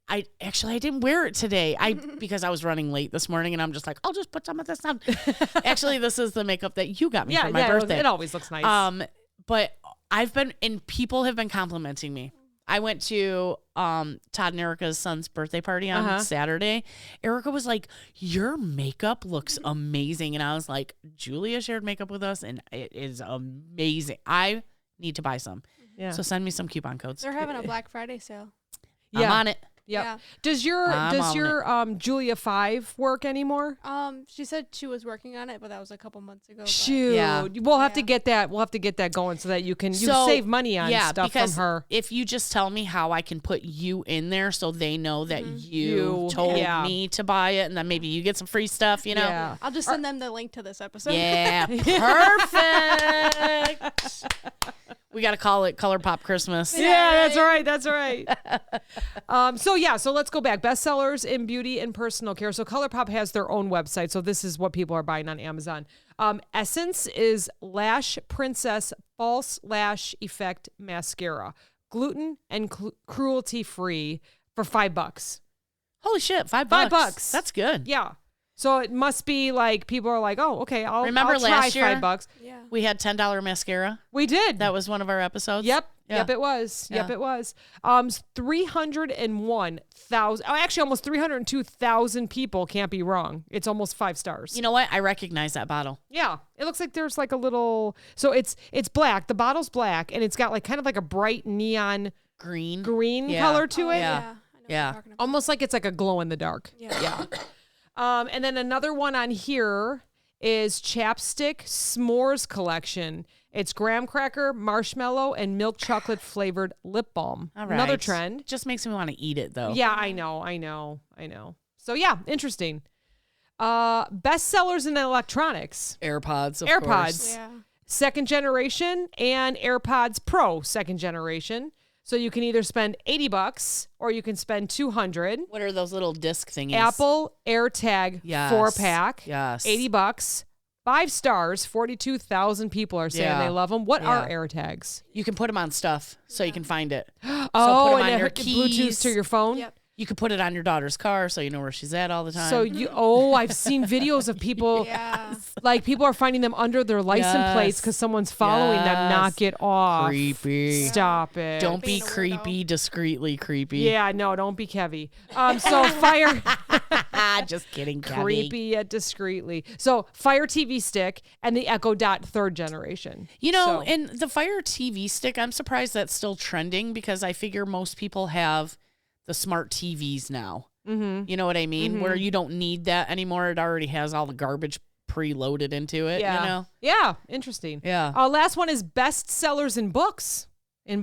[SPEAKER 2] I didn't wear it today. Because I was running late this morning and I'm just like, I'll just put some of this on. Actually, this is the makeup that you got me for my birthday.
[SPEAKER 1] It always looks nice.
[SPEAKER 2] But people have been complimenting me. I went to Todd and Erica's son's birthday party on Saturday. Erica was like, your makeup looks amazing. And I was like, Julia shared makeup with us and it is amazing. I need to buy some.
[SPEAKER 1] Yeah.
[SPEAKER 2] So send me some coupon codes.
[SPEAKER 3] They're having a Black Friday sale.
[SPEAKER 2] I'm on it.
[SPEAKER 1] Yep.
[SPEAKER 3] Yeah.
[SPEAKER 1] Does your
[SPEAKER 2] on
[SPEAKER 1] Julia 5 work anymore?
[SPEAKER 3] She said she was working on it, but that was a couple months ago. but-
[SPEAKER 1] Shoot.
[SPEAKER 2] Yeah.
[SPEAKER 1] We'll have to
[SPEAKER 3] Yeah.
[SPEAKER 1] get that. We'll have to get that going so that you
[SPEAKER 2] So,
[SPEAKER 1] save money on stuff from
[SPEAKER 2] because
[SPEAKER 1] her.
[SPEAKER 2] if you just tell me how I can put you in there so they know that you
[SPEAKER 1] You-
[SPEAKER 2] told
[SPEAKER 1] yeah.
[SPEAKER 2] me to buy it and then maybe you get some free stuff, you know?
[SPEAKER 1] Yeah.
[SPEAKER 3] I'll just send them the link to this episode.
[SPEAKER 2] Yeah, perfect. We got to call it ColourPop Christmas.
[SPEAKER 1] Yeah, that's right. That's right. So let's go back. Bestsellers in beauty and personal care. So ColourPop has their own website. So this is what people are buying on Amazon. Essence is Lash Princess False Lash Effect Mascara. Gluten and cruelty free for $5.
[SPEAKER 2] Holy shit, $5.
[SPEAKER 1] $5.
[SPEAKER 2] That's good.
[SPEAKER 1] Yeah. So it must be like people are like, oh, okay, I'll
[SPEAKER 2] Remember
[SPEAKER 1] I'll try
[SPEAKER 2] last year?
[SPEAKER 1] $5.
[SPEAKER 3] Yeah.
[SPEAKER 2] We had $10 mascara.
[SPEAKER 1] We did.
[SPEAKER 2] That was one of our episodes.
[SPEAKER 1] Yep.
[SPEAKER 2] Yeah.
[SPEAKER 1] Yep, it was. Yep,
[SPEAKER 2] Yeah.
[SPEAKER 1] it was. 301,000. Oh, actually, almost 302,000 people. Can't be wrong. It's almost 5 stars.
[SPEAKER 2] You know what? I recognize that bottle.
[SPEAKER 1] Yeah, it looks like there's like a little. So it's black. The bottle's black, and it's got like kind of like a bright neon
[SPEAKER 2] Green.
[SPEAKER 1] green color to
[SPEAKER 3] Oh,
[SPEAKER 1] it.
[SPEAKER 2] Yeah.
[SPEAKER 3] I know what
[SPEAKER 2] Yeah.
[SPEAKER 3] you're talking about.
[SPEAKER 1] Almost like it's like a glow in the dark.
[SPEAKER 3] Yeah.
[SPEAKER 1] And then another one on here is Chapstick S'mores Collection. It's graham cracker, marshmallow, and milk chocolate flavored lip balm.
[SPEAKER 2] All right.
[SPEAKER 1] Another trend.
[SPEAKER 2] Just makes me want to eat it though.
[SPEAKER 1] Yeah, I know. So yeah, interesting. Bestsellers in electronics.
[SPEAKER 2] AirPods, of
[SPEAKER 1] AirPods.
[SPEAKER 2] course.
[SPEAKER 3] Yeah.
[SPEAKER 1] Second generation and AirPods Pro second generation. So you can either spend $80 or you can spend $200.
[SPEAKER 2] What are those little disc thingies?
[SPEAKER 1] Apple AirTag
[SPEAKER 2] Yes.
[SPEAKER 1] 4-pack.
[SPEAKER 2] Yes.
[SPEAKER 1] $80. 5 stars. 42,000 people are saying
[SPEAKER 2] Yeah.
[SPEAKER 1] they love them. What
[SPEAKER 2] Yeah.
[SPEAKER 1] are AirTags?
[SPEAKER 2] You can put them on stuff so you can find it.
[SPEAKER 1] Oh,
[SPEAKER 2] put 'em
[SPEAKER 1] and
[SPEAKER 2] on
[SPEAKER 1] it
[SPEAKER 2] your
[SPEAKER 1] hook- Bluetooth
[SPEAKER 2] keys.
[SPEAKER 1] to your phone.
[SPEAKER 3] Yep.
[SPEAKER 2] You could put it on your daughter's car so you know where she's at all the time.
[SPEAKER 1] So I've seen videos of people.
[SPEAKER 3] Yeah.
[SPEAKER 1] Like people are finding them under their license plates
[SPEAKER 2] Yes.
[SPEAKER 1] because someone's following them.
[SPEAKER 2] Yes.
[SPEAKER 1] Knock it off.
[SPEAKER 2] Creepy.
[SPEAKER 1] Stop it.
[SPEAKER 2] Don't be
[SPEAKER 3] Being a weirdo.
[SPEAKER 2] creepy, discreetly creepy.
[SPEAKER 1] Yeah, no, don't be Kevy. So Fire
[SPEAKER 2] Just kidding, Gabby.
[SPEAKER 1] creepy yet discreetly. So Fire TV stick and the Echo Dot 3rd generation.
[SPEAKER 2] You know,
[SPEAKER 1] So-
[SPEAKER 2] and the Fire TV stick, I'm surprised that's still trending because I figure most people have the smart TVs now. Mm-hmm. You know what I mean? Where you don't need that anymore. It already has all the garbage preloaded into it,
[SPEAKER 1] Yeah.
[SPEAKER 2] you know?
[SPEAKER 1] Yeah, interesting.
[SPEAKER 2] Yeah.
[SPEAKER 1] Last one is best sellers in books. I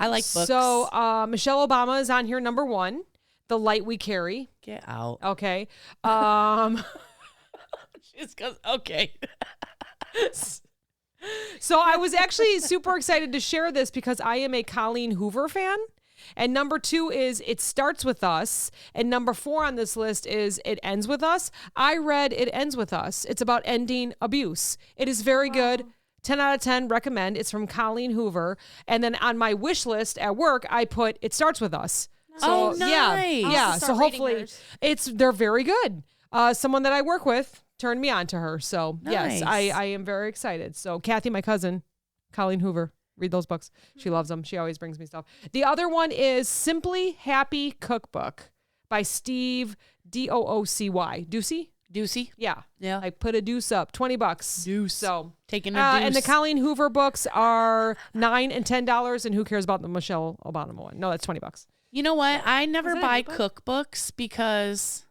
[SPEAKER 2] like books.
[SPEAKER 1] So Michelle Obama is on here, number 1. The Light We Carry.
[SPEAKER 2] Get out.
[SPEAKER 1] Okay.
[SPEAKER 2] Just 'cause, okay.
[SPEAKER 1] So I was actually super excited to share this because I am a Colleen Hoover fan. And number 2 is It Starts With Us. And number 4 on this list is It Ends With Us. I read It Ends With Us. It's about ending abuse. It is very good. 10 out of 10, recommend. It's from Colleen Hoover. And then on my wish list at work, I put It Starts With Us. So,
[SPEAKER 2] Oh,
[SPEAKER 1] yeah,
[SPEAKER 2] nice.
[SPEAKER 1] yeah.
[SPEAKER 3] I'll
[SPEAKER 1] So
[SPEAKER 3] start reading
[SPEAKER 1] hopefully
[SPEAKER 3] hers.
[SPEAKER 1] they're very good. Someone that I work with turned me on to her. So yes,
[SPEAKER 2] Nice.
[SPEAKER 1] I am very excited. So Kathy, my cousin, Colleen Hoover, read those books. She loves them. She always brings me stuff. The other one is Simply Happy Cookbook by Steve Doocy.
[SPEAKER 2] Deucey.
[SPEAKER 1] Yeah.
[SPEAKER 2] Yeah.
[SPEAKER 1] I put a deuce up, $20.
[SPEAKER 2] Deuce.
[SPEAKER 1] So
[SPEAKER 2] Taking a deuce.
[SPEAKER 1] and the Colleen Hoover books are $9 and $10. And who cares about the Michelle Obama one? No, that's $20.
[SPEAKER 2] You know what? I never
[SPEAKER 3] Is it a
[SPEAKER 2] buy
[SPEAKER 3] new book?
[SPEAKER 2] cookbooks because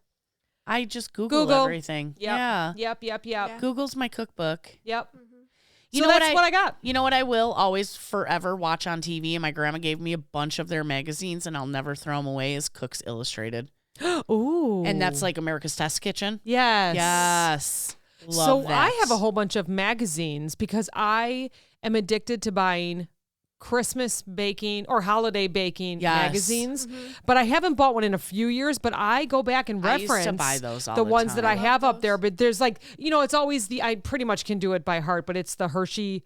[SPEAKER 2] I just Google everything.
[SPEAKER 1] Yep.
[SPEAKER 2] Yeah.
[SPEAKER 1] Yep.
[SPEAKER 3] Yeah.
[SPEAKER 2] Google's my cookbook.
[SPEAKER 1] Yep.
[SPEAKER 2] You
[SPEAKER 1] So
[SPEAKER 2] know
[SPEAKER 1] that's what I got.
[SPEAKER 2] You know what I will always forever watch on TV, and my grandma gave me a bunch of their magazines, and I'll never throw them away, is Cooks Illustrated.
[SPEAKER 1] Ooh.
[SPEAKER 2] And that's like America's Test Kitchen.
[SPEAKER 1] Yes.
[SPEAKER 2] Yes. Love
[SPEAKER 1] So
[SPEAKER 2] that.
[SPEAKER 1] I have a whole bunch of magazines because I am addicted to buying Christmas baking or holiday baking
[SPEAKER 2] Yes.
[SPEAKER 1] magazines, but I haven't bought one in a few years, but I go back and
[SPEAKER 2] I
[SPEAKER 1] reference
[SPEAKER 2] used to buy those all
[SPEAKER 1] the
[SPEAKER 2] the
[SPEAKER 1] ones that
[SPEAKER 2] time.
[SPEAKER 1] I have up
[SPEAKER 3] those.
[SPEAKER 1] there, but there's like, it's always I pretty much can do it by heart, but it's the Hershey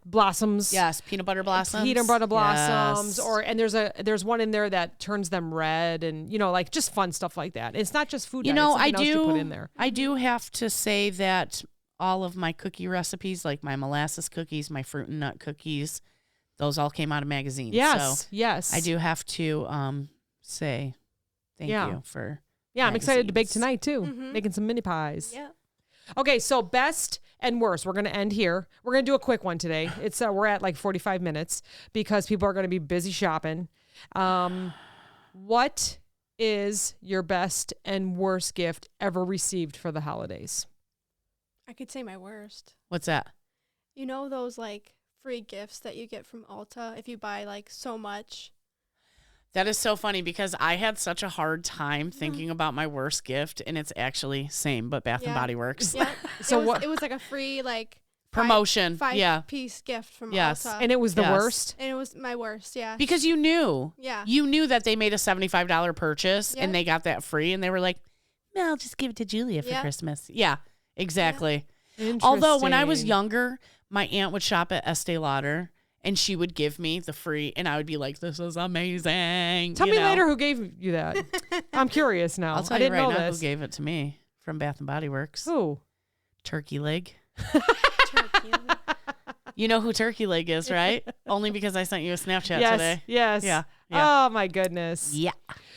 [SPEAKER 1] blossoms.
[SPEAKER 2] Yes, peanut butter blossoms.
[SPEAKER 1] Peanut butter blossoms,
[SPEAKER 2] Yes.
[SPEAKER 1] and there's one in there that turns them red, and like just fun stuff like that. It's not just food.
[SPEAKER 2] You
[SPEAKER 1] diet,
[SPEAKER 2] know,
[SPEAKER 1] it's
[SPEAKER 2] I
[SPEAKER 1] something else you put
[SPEAKER 2] do.
[SPEAKER 1] in there.
[SPEAKER 2] I do have to say that all of my cookie recipes, like my molasses cookies, my fruit and nut cookies, those all came out of magazines.
[SPEAKER 1] Yes,
[SPEAKER 2] So
[SPEAKER 1] yes.
[SPEAKER 2] I do have to say thank
[SPEAKER 1] Yeah.
[SPEAKER 2] you for.
[SPEAKER 1] Yeah, I'm excited to bake
[SPEAKER 2] magazines.
[SPEAKER 1] tonight too,
[SPEAKER 3] Mhm.
[SPEAKER 1] making some mini pies.
[SPEAKER 3] Yeah.
[SPEAKER 1] Okay, so best and worst. We're gonna end here. We're gonna do a quick one today. It's we're at like 45 minutes because people are gonna be busy shopping. What is your best and worst gift ever received for the holidays?
[SPEAKER 3] I could say my worst.
[SPEAKER 2] What's that?
[SPEAKER 3] You know those like free gifts that you get from Ulta if you buy like so much?
[SPEAKER 2] That is so funny because I had such a hard time thinking about my worst gift, and it's actually same, but Bath and
[SPEAKER 3] Yeah.
[SPEAKER 2] Body Works.
[SPEAKER 3] Yeah.
[SPEAKER 1] So
[SPEAKER 3] it was,
[SPEAKER 1] what-
[SPEAKER 3] It was like a free like
[SPEAKER 2] Promotion.
[SPEAKER 3] five
[SPEAKER 2] Yeah.
[SPEAKER 3] piece gift from
[SPEAKER 2] Yes.
[SPEAKER 3] Ulta.
[SPEAKER 1] And it was the
[SPEAKER 2] Yes.
[SPEAKER 1] worst.
[SPEAKER 3] And it was my worst. Yeah.
[SPEAKER 2] Because you knew.
[SPEAKER 3] Yeah.
[SPEAKER 2] You knew that they made a $75 purchase
[SPEAKER 3] Yep.
[SPEAKER 2] and they got that free, and they were like, "No, I'll just give it to Julia for
[SPEAKER 3] Yep.
[SPEAKER 2] Christmas." Yeah, exactly. Although when I was
[SPEAKER 1] Interesting.
[SPEAKER 2] younger, my aunt would shop at Estee Lauder and she would give me the free, and I would be like, "This is amazing."
[SPEAKER 1] Tell
[SPEAKER 2] you
[SPEAKER 1] me
[SPEAKER 2] know?
[SPEAKER 1] later who gave you that. I'm curious now.
[SPEAKER 2] I'll tell
[SPEAKER 1] I
[SPEAKER 2] you
[SPEAKER 1] didn't
[SPEAKER 2] right
[SPEAKER 1] know
[SPEAKER 2] now
[SPEAKER 1] this.
[SPEAKER 2] who gave it to me from Bath and Body Works.
[SPEAKER 1] Who?
[SPEAKER 2] Turkey Leg.
[SPEAKER 3] Turkey.
[SPEAKER 2] You know who Turkey Leg is, right? Only because I sent you a Snapchat
[SPEAKER 1] Yes.
[SPEAKER 2] today.
[SPEAKER 1] Yes.
[SPEAKER 2] Yeah.
[SPEAKER 1] Oh my goodness.
[SPEAKER 2] Yeah.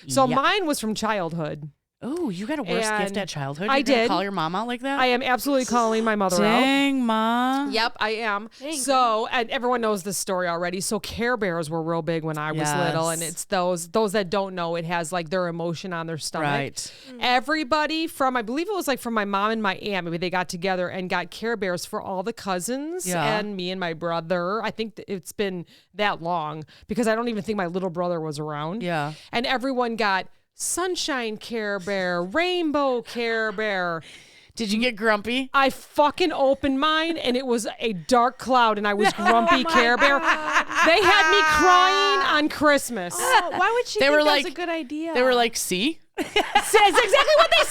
[SPEAKER 1] So
[SPEAKER 2] yeah.
[SPEAKER 1] mine was from childhood.
[SPEAKER 2] Oh, you got a worst gift
[SPEAKER 1] And
[SPEAKER 2] at childhood?
[SPEAKER 1] I
[SPEAKER 2] You're gonna
[SPEAKER 1] did.
[SPEAKER 2] call your mom out like that?
[SPEAKER 1] I am absolutely calling my mother out.
[SPEAKER 2] Dang, Ma.
[SPEAKER 1] Yep, I am.
[SPEAKER 3] Dang.
[SPEAKER 1] So, and everyone knows this story already. So, Care Bears were real big when I was little, and
[SPEAKER 2] Yes.
[SPEAKER 1] it's those that don't know, it has like their emotion on their stomach.
[SPEAKER 2] Right.
[SPEAKER 1] Everybody from, I believe it was like from my mom and my aunt, maybe they got together and got Care Bears for all the cousins
[SPEAKER 2] Yeah.
[SPEAKER 1] and me and my brother. I think it's been that long because I don't even think my little brother was around.
[SPEAKER 2] Yeah.
[SPEAKER 1] And everyone got Sunshine Care Bear, Rainbow Care Bear.
[SPEAKER 2] Did you get grumpy?
[SPEAKER 1] I fucking opened mine and it was a dark cloud and I was grumpy Care Bear. They had me crying on Christmas.
[SPEAKER 3] Oh, why would she
[SPEAKER 2] They
[SPEAKER 3] think
[SPEAKER 2] were
[SPEAKER 3] that was
[SPEAKER 2] like-
[SPEAKER 3] a good idea?
[SPEAKER 2] They were like, "See?"
[SPEAKER 1] That's exactly what they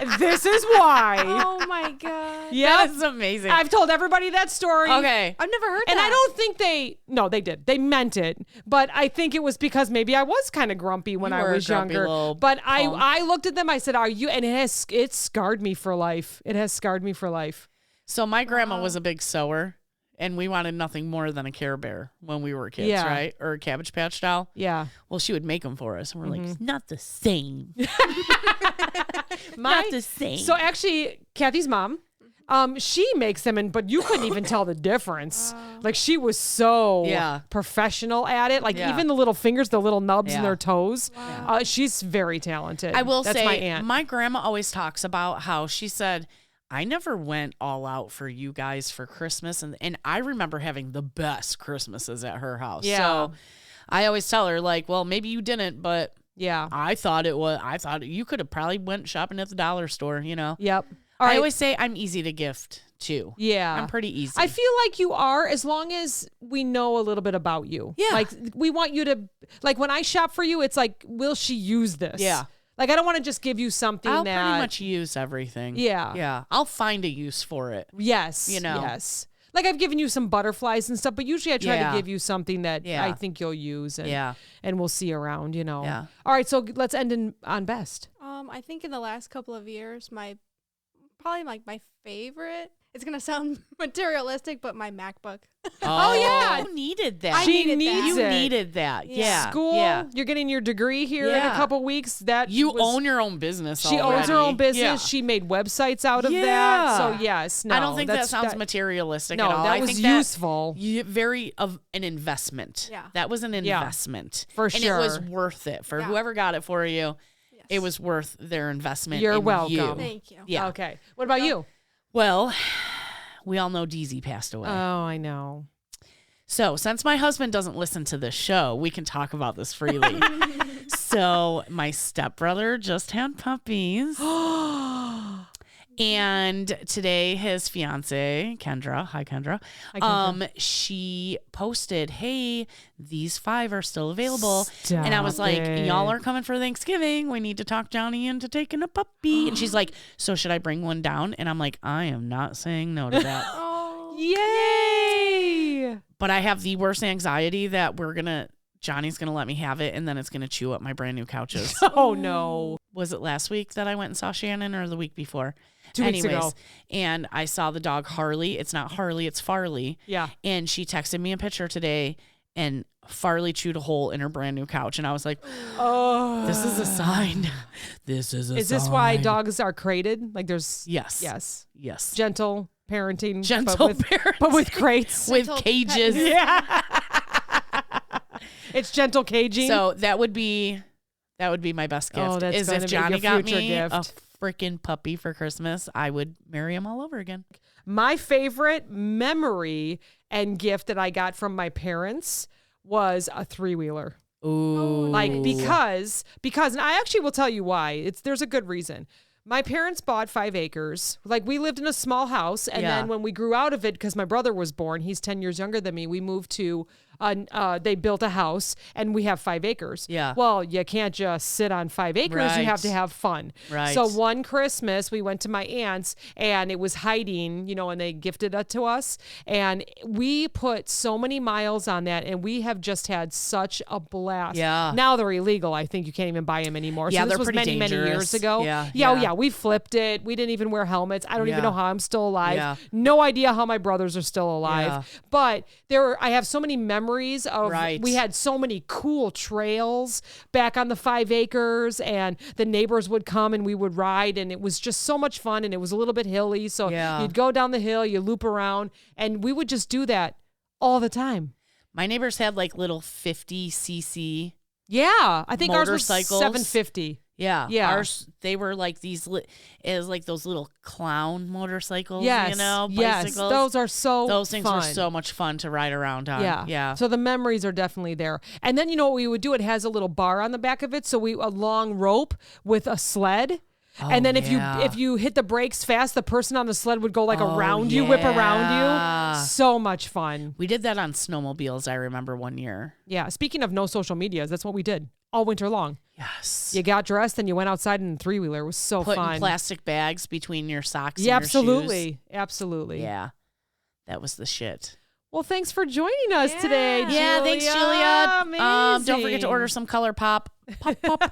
[SPEAKER 1] said. This is why.
[SPEAKER 3] Oh my god.
[SPEAKER 1] Yep.
[SPEAKER 2] That is amazing.
[SPEAKER 1] I've told everybody that story.
[SPEAKER 2] Okay.
[SPEAKER 3] I've never heard
[SPEAKER 1] And
[SPEAKER 3] that.
[SPEAKER 1] I don't think they did. They meant it. But I think it was because maybe I was kind of grumpy when
[SPEAKER 2] You
[SPEAKER 1] I
[SPEAKER 2] were a
[SPEAKER 1] was
[SPEAKER 2] grumpy
[SPEAKER 1] younger.
[SPEAKER 2] little
[SPEAKER 1] But
[SPEAKER 2] punk.
[SPEAKER 1] I looked at them, I said, "Are you?" And it scarred me for life. It has scarred me for life.
[SPEAKER 2] So my grandma was a big sewer, and we wanted nothing more than a Care Bear when we were kids,
[SPEAKER 1] Yeah.
[SPEAKER 2] right? Or a Cabbage Patch doll.
[SPEAKER 1] Yeah.
[SPEAKER 2] Well, she would make them for us, and we're
[SPEAKER 1] Mm-hmm.
[SPEAKER 2] like, "Not the same. Not the same."
[SPEAKER 1] So actually, Kathy's mom, she makes them, but you couldn't even tell the difference. Like she was so
[SPEAKER 2] Yeah.
[SPEAKER 1] professional at it. Like
[SPEAKER 2] Yeah.
[SPEAKER 1] even the little fingers, the little nubs in
[SPEAKER 2] Yeah.
[SPEAKER 1] their toes. She's very talented.
[SPEAKER 2] I will
[SPEAKER 1] That's
[SPEAKER 2] say,
[SPEAKER 1] my aunt.
[SPEAKER 2] my grandma always talks about how she said, "I never went all out for you guys for Christmas," and I remember having the best Christmases at her house.
[SPEAKER 1] Yeah.
[SPEAKER 2] So I always tell her, like, "Well, maybe you didn't, but
[SPEAKER 1] Yeah.
[SPEAKER 2] I thought you could have probably went shopping at the dollar store, you know."
[SPEAKER 1] Yep. All
[SPEAKER 2] I
[SPEAKER 1] right.
[SPEAKER 2] always say I'm easy to gift too.
[SPEAKER 1] Yeah.
[SPEAKER 2] I'm pretty easy.
[SPEAKER 1] I feel like you are, as long as we know a little bit about you.
[SPEAKER 2] Yeah.
[SPEAKER 1] Like we want you to, like when I shop for you, it's like, will she use this?
[SPEAKER 2] Yeah.
[SPEAKER 1] Like I don't want to just give you something
[SPEAKER 2] I'll
[SPEAKER 1] that.
[SPEAKER 2] pretty much use everything.
[SPEAKER 1] Yeah.
[SPEAKER 2] Yeah. I'll find a use for it.
[SPEAKER 1] Yes.
[SPEAKER 2] You know.
[SPEAKER 1] Yes. Like I've given you some butterflies and stuff, but usually I try
[SPEAKER 2] Yeah.
[SPEAKER 1] to give you something that
[SPEAKER 2] Yeah.
[SPEAKER 1] I think you'll use and
[SPEAKER 2] Yeah.
[SPEAKER 1] and we'll see around, you know.
[SPEAKER 2] Yeah.
[SPEAKER 1] All right, so let's end on best.
[SPEAKER 3] I think in the last couple of years, probably my favorite. It's gonna sound materialistic, but my MacBook.
[SPEAKER 2] Oh yeah, you needed that.
[SPEAKER 1] She needs
[SPEAKER 2] You
[SPEAKER 1] it.
[SPEAKER 2] needed that. Yeah.
[SPEAKER 1] School.
[SPEAKER 2] Yeah.
[SPEAKER 1] You're getting your degree here in a
[SPEAKER 2] Yeah.
[SPEAKER 1] couple weeks. That
[SPEAKER 2] You own your own business.
[SPEAKER 1] She
[SPEAKER 2] already.
[SPEAKER 1] owns her own business.
[SPEAKER 2] Yeah.
[SPEAKER 1] She made websites out of
[SPEAKER 2] Yeah.
[SPEAKER 1] that. So yes, no,
[SPEAKER 2] I don't think that sounds materialistic at all.
[SPEAKER 1] that
[SPEAKER 2] I
[SPEAKER 1] was
[SPEAKER 2] think
[SPEAKER 1] useful.
[SPEAKER 2] Very of an investment.
[SPEAKER 3] Yeah.
[SPEAKER 2] That was an investment.
[SPEAKER 1] For
[SPEAKER 2] and
[SPEAKER 1] sure.
[SPEAKER 2] it was worth it for whoever got it for you.
[SPEAKER 3] Yes.
[SPEAKER 2] It was worth their investment.
[SPEAKER 1] You're
[SPEAKER 2] in
[SPEAKER 1] welcome.
[SPEAKER 2] You.
[SPEAKER 3] Thank you.
[SPEAKER 2] Yeah.
[SPEAKER 1] Okay. What about you?
[SPEAKER 2] Well, we all know DZ passed away.
[SPEAKER 1] Oh, I know.
[SPEAKER 2] So, since my husband doesn't listen to this show, we can talk about this freely. So, my stepbrother just had puppies. And today his fiance, Kendra, hi Kendra, she posted, "Hey, these 5 are still available." And I was like, "Y'all are coming for Thanksgiving. We need to talk Johnny into taking a puppy." And she's like, "So should I bring one down?" And I'm like, "I am not saying no to that."
[SPEAKER 3] Oh,
[SPEAKER 1] Yay!
[SPEAKER 2] But I have the worst anxiety that Johnny's gonna let me have it, and then it's gonna chew up my brand new couches.
[SPEAKER 1] Oh no.
[SPEAKER 2] Was it last week that I went and saw Shannon, or the week before?
[SPEAKER 1] 2 weeks ago.
[SPEAKER 2] And I saw the dog Harley. It's not Harley, it's Farley.
[SPEAKER 1] Yeah.
[SPEAKER 2] And she texted me a picture today, and Farley chewed a hole in her brand new couch, and I was like,
[SPEAKER 1] Oh,
[SPEAKER 2] "This is a sign. This is a sign."
[SPEAKER 1] Is this why dogs are crated? Like there's
[SPEAKER 2] Yes.
[SPEAKER 1] yes, gentle parenting,
[SPEAKER 2] Gentle
[SPEAKER 1] but with crates,
[SPEAKER 2] with
[SPEAKER 3] Gentle
[SPEAKER 2] cages.
[SPEAKER 3] pet-
[SPEAKER 1] yeah. It's gentle caging.
[SPEAKER 2] So that would be my best gift.
[SPEAKER 1] Oh, that's
[SPEAKER 2] is
[SPEAKER 1] gonna
[SPEAKER 2] if
[SPEAKER 1] be
[SPEAKER 2] Johnny
[SPEAKER 1] your
[SPEAKER 2] got
[SPEAKER 1] future
[SPEAKER 2] me
[SPEAKER 1] gift.
[SPEAKER 2] a freaking puppy for Christmas, I would marry him all over again.
[SPEAKER 1] My favorite memory and gift that I got from my parents was a 3-wheeler.
[SPEAKER 2] Ooh.
[SPEAKER 1] Like because and I actually will tell you why. There's a good reason. My parents bought 5 acres. Like we lived in a small house, and then when we grew out of it, because my brother was born, he's 10 years younger than me, we moved to they built a house, and we have 5 acres.
[SPEAKER 2] Yeah.
[SPEAKER 1] Well, you can't just sit on 5 acres. You have to have fun.
[SPEAKER 2] Right.
[SPEAKER 1] So one Christmas, we went to my aunt's, and it was hiding, and they gifted it to us. And we put so many miles on that, and we have just had such a blast.
[SPEAKER 2] Yeah.
[SPEAKER 1] Now they're illegal. I think you can't even buy them anymore.
[SPEAKER 2] Yeah,
[SPEAKER 1] so this
[SPEAKER 2] they're
[SPEAKER 1] was
[SPEAKER 2] pretty
[SPEAKER 1] many
[SPEAKER 2] dangerous.
[SPEAKER 1] years ago.
[SPEAKER 2] Yeah,
[SPEAKER 1] Yeah. Oh,
[SPEAKER 2] yeah.
[SPEAKER 1] yeah. We flipped it. We didn't even wear helmets. I don't even know how I'm still alive.
[SPEAKER 2] Yeah.
[SPEAKER 1] No idea how my brothers are still alive.
[SPEAKER 2] Yeah.
[SPEAKER 1] But I have so many memories of, we had so many cool trails back on the 5 acres, and the neighbors would come and we would ride, and it was just so much fun, and it was a little bit hilly. So you'd go down the hill, you loop around, and we would just do that all the time.
[SPEAKER 2] My neighbors had like little 50cc.
[SPEAKER 1] Yeah. I think ours was
[SPEAKER 2] Motorcycles.
[SPEAKER 1] 750.
[SPEAKER 2] Yeah.
[SPEAKER 1] Yeah.
[SPEAKER 2] Ours, they were like it was like those little clown motorcycles,
[SPEAKER 1] Yes.
[SPEAKER 2] bicycles.
[SPEAKER 1] Yes. Those are so
[SPEAKER 2] Those things
[SPEAKER 1] fun.
[SPEAKER 2] were so much fun to ride around on.
[SPEAKER 1] Yeah.
[SPEAKER 2] Yeah.
[SPEAKER 1] So the memories are definitely there. And then, what we would do? It has a little bar on the back of it. So a long rope with a sled. And then if you hit the brakes fast, the person on the sled would go like around you, whip around you. So much fun.
[SPEAKER 2] We did that on snowmobiles, I remember one year.
[SPEAKER 1] Yeah. Speaking of no social medias, that's what we did all winter long.
[SPEAKER 2] Yes.
[SPEAKER 1] You got dressed and you went outside in a 3-wheeler. It was so
[SPEAKER 2] Putting
[SPEAKER 1] fun.
[SPEAKER 2] plastic bags between your socks
[SPEAKER 1] Yeah,
[SPEAKER 2] and your
[SPEAKER 1] absolutely.
[SPEAKER 2] shoes.
[SPEAKER 1] Absolutely.
[SPEAKER 2] Yeah. That was the shit.
[SPEAKER 1] Well, thanks for joining us today, Julia.
[SPEAKER 2] Yeah, thanks, Julia.
[SPEAKER 1] Amazing.
[SPEAKER 2] Don't forget to order some Color Pop. Pop.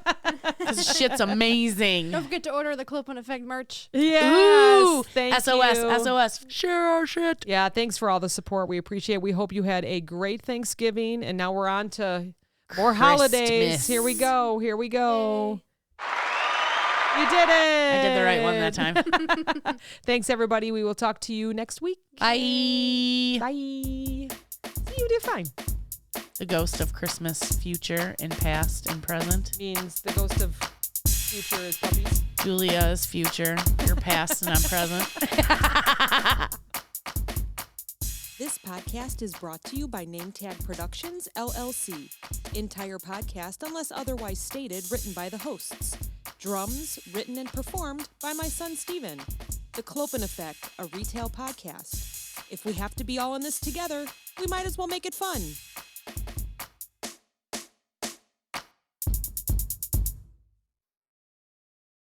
[SPEAKER 2] This shit's amazing.
[SPEAKER 3] Don't forget to order the Clip and Effect merch.
[SPEAKER 1] Yes.
[SPEAKER 2] Ooh,
[SPEAKER 1] Thank
[SPEAKER 2] SOS,
[SPEAKER 1] you.
[SPEAKER 2] SOS. Share our shit.
[SPEAKER 1] Yeah, thanks for all the support. We appreciate it. We hope you had a great Thanksgiving, and now we're on to more holidays.
[SPEAKER 2] Christmas.
[SPEAKER 1] Here we go. Here we go. You did it.
[SPEAKER 2] I did the right one that time.
[SPEAKER 1] Thanks, everybody. We will talk to you next week.
[SPEAKER 2] Bye.
[SPEAKER 1] Bye. See, you did fine.
[SPEAKER 2] The ghost of Christmas future and past and present.
[SPEAKER 1] Means the ghost of future is puppies.
[SPEAKER 2] Julia is future. You're past and I'm present.
[SPEAKER 4] This podcast is brought to you by Name Tag Productions, LLC. Entire podcast, unless otherwise stated, written by the hosts. Drums, written and performed by my son, Steven. The Clopen Effect, a retail podcast. If we have to be all in this together, we might as well make it fun.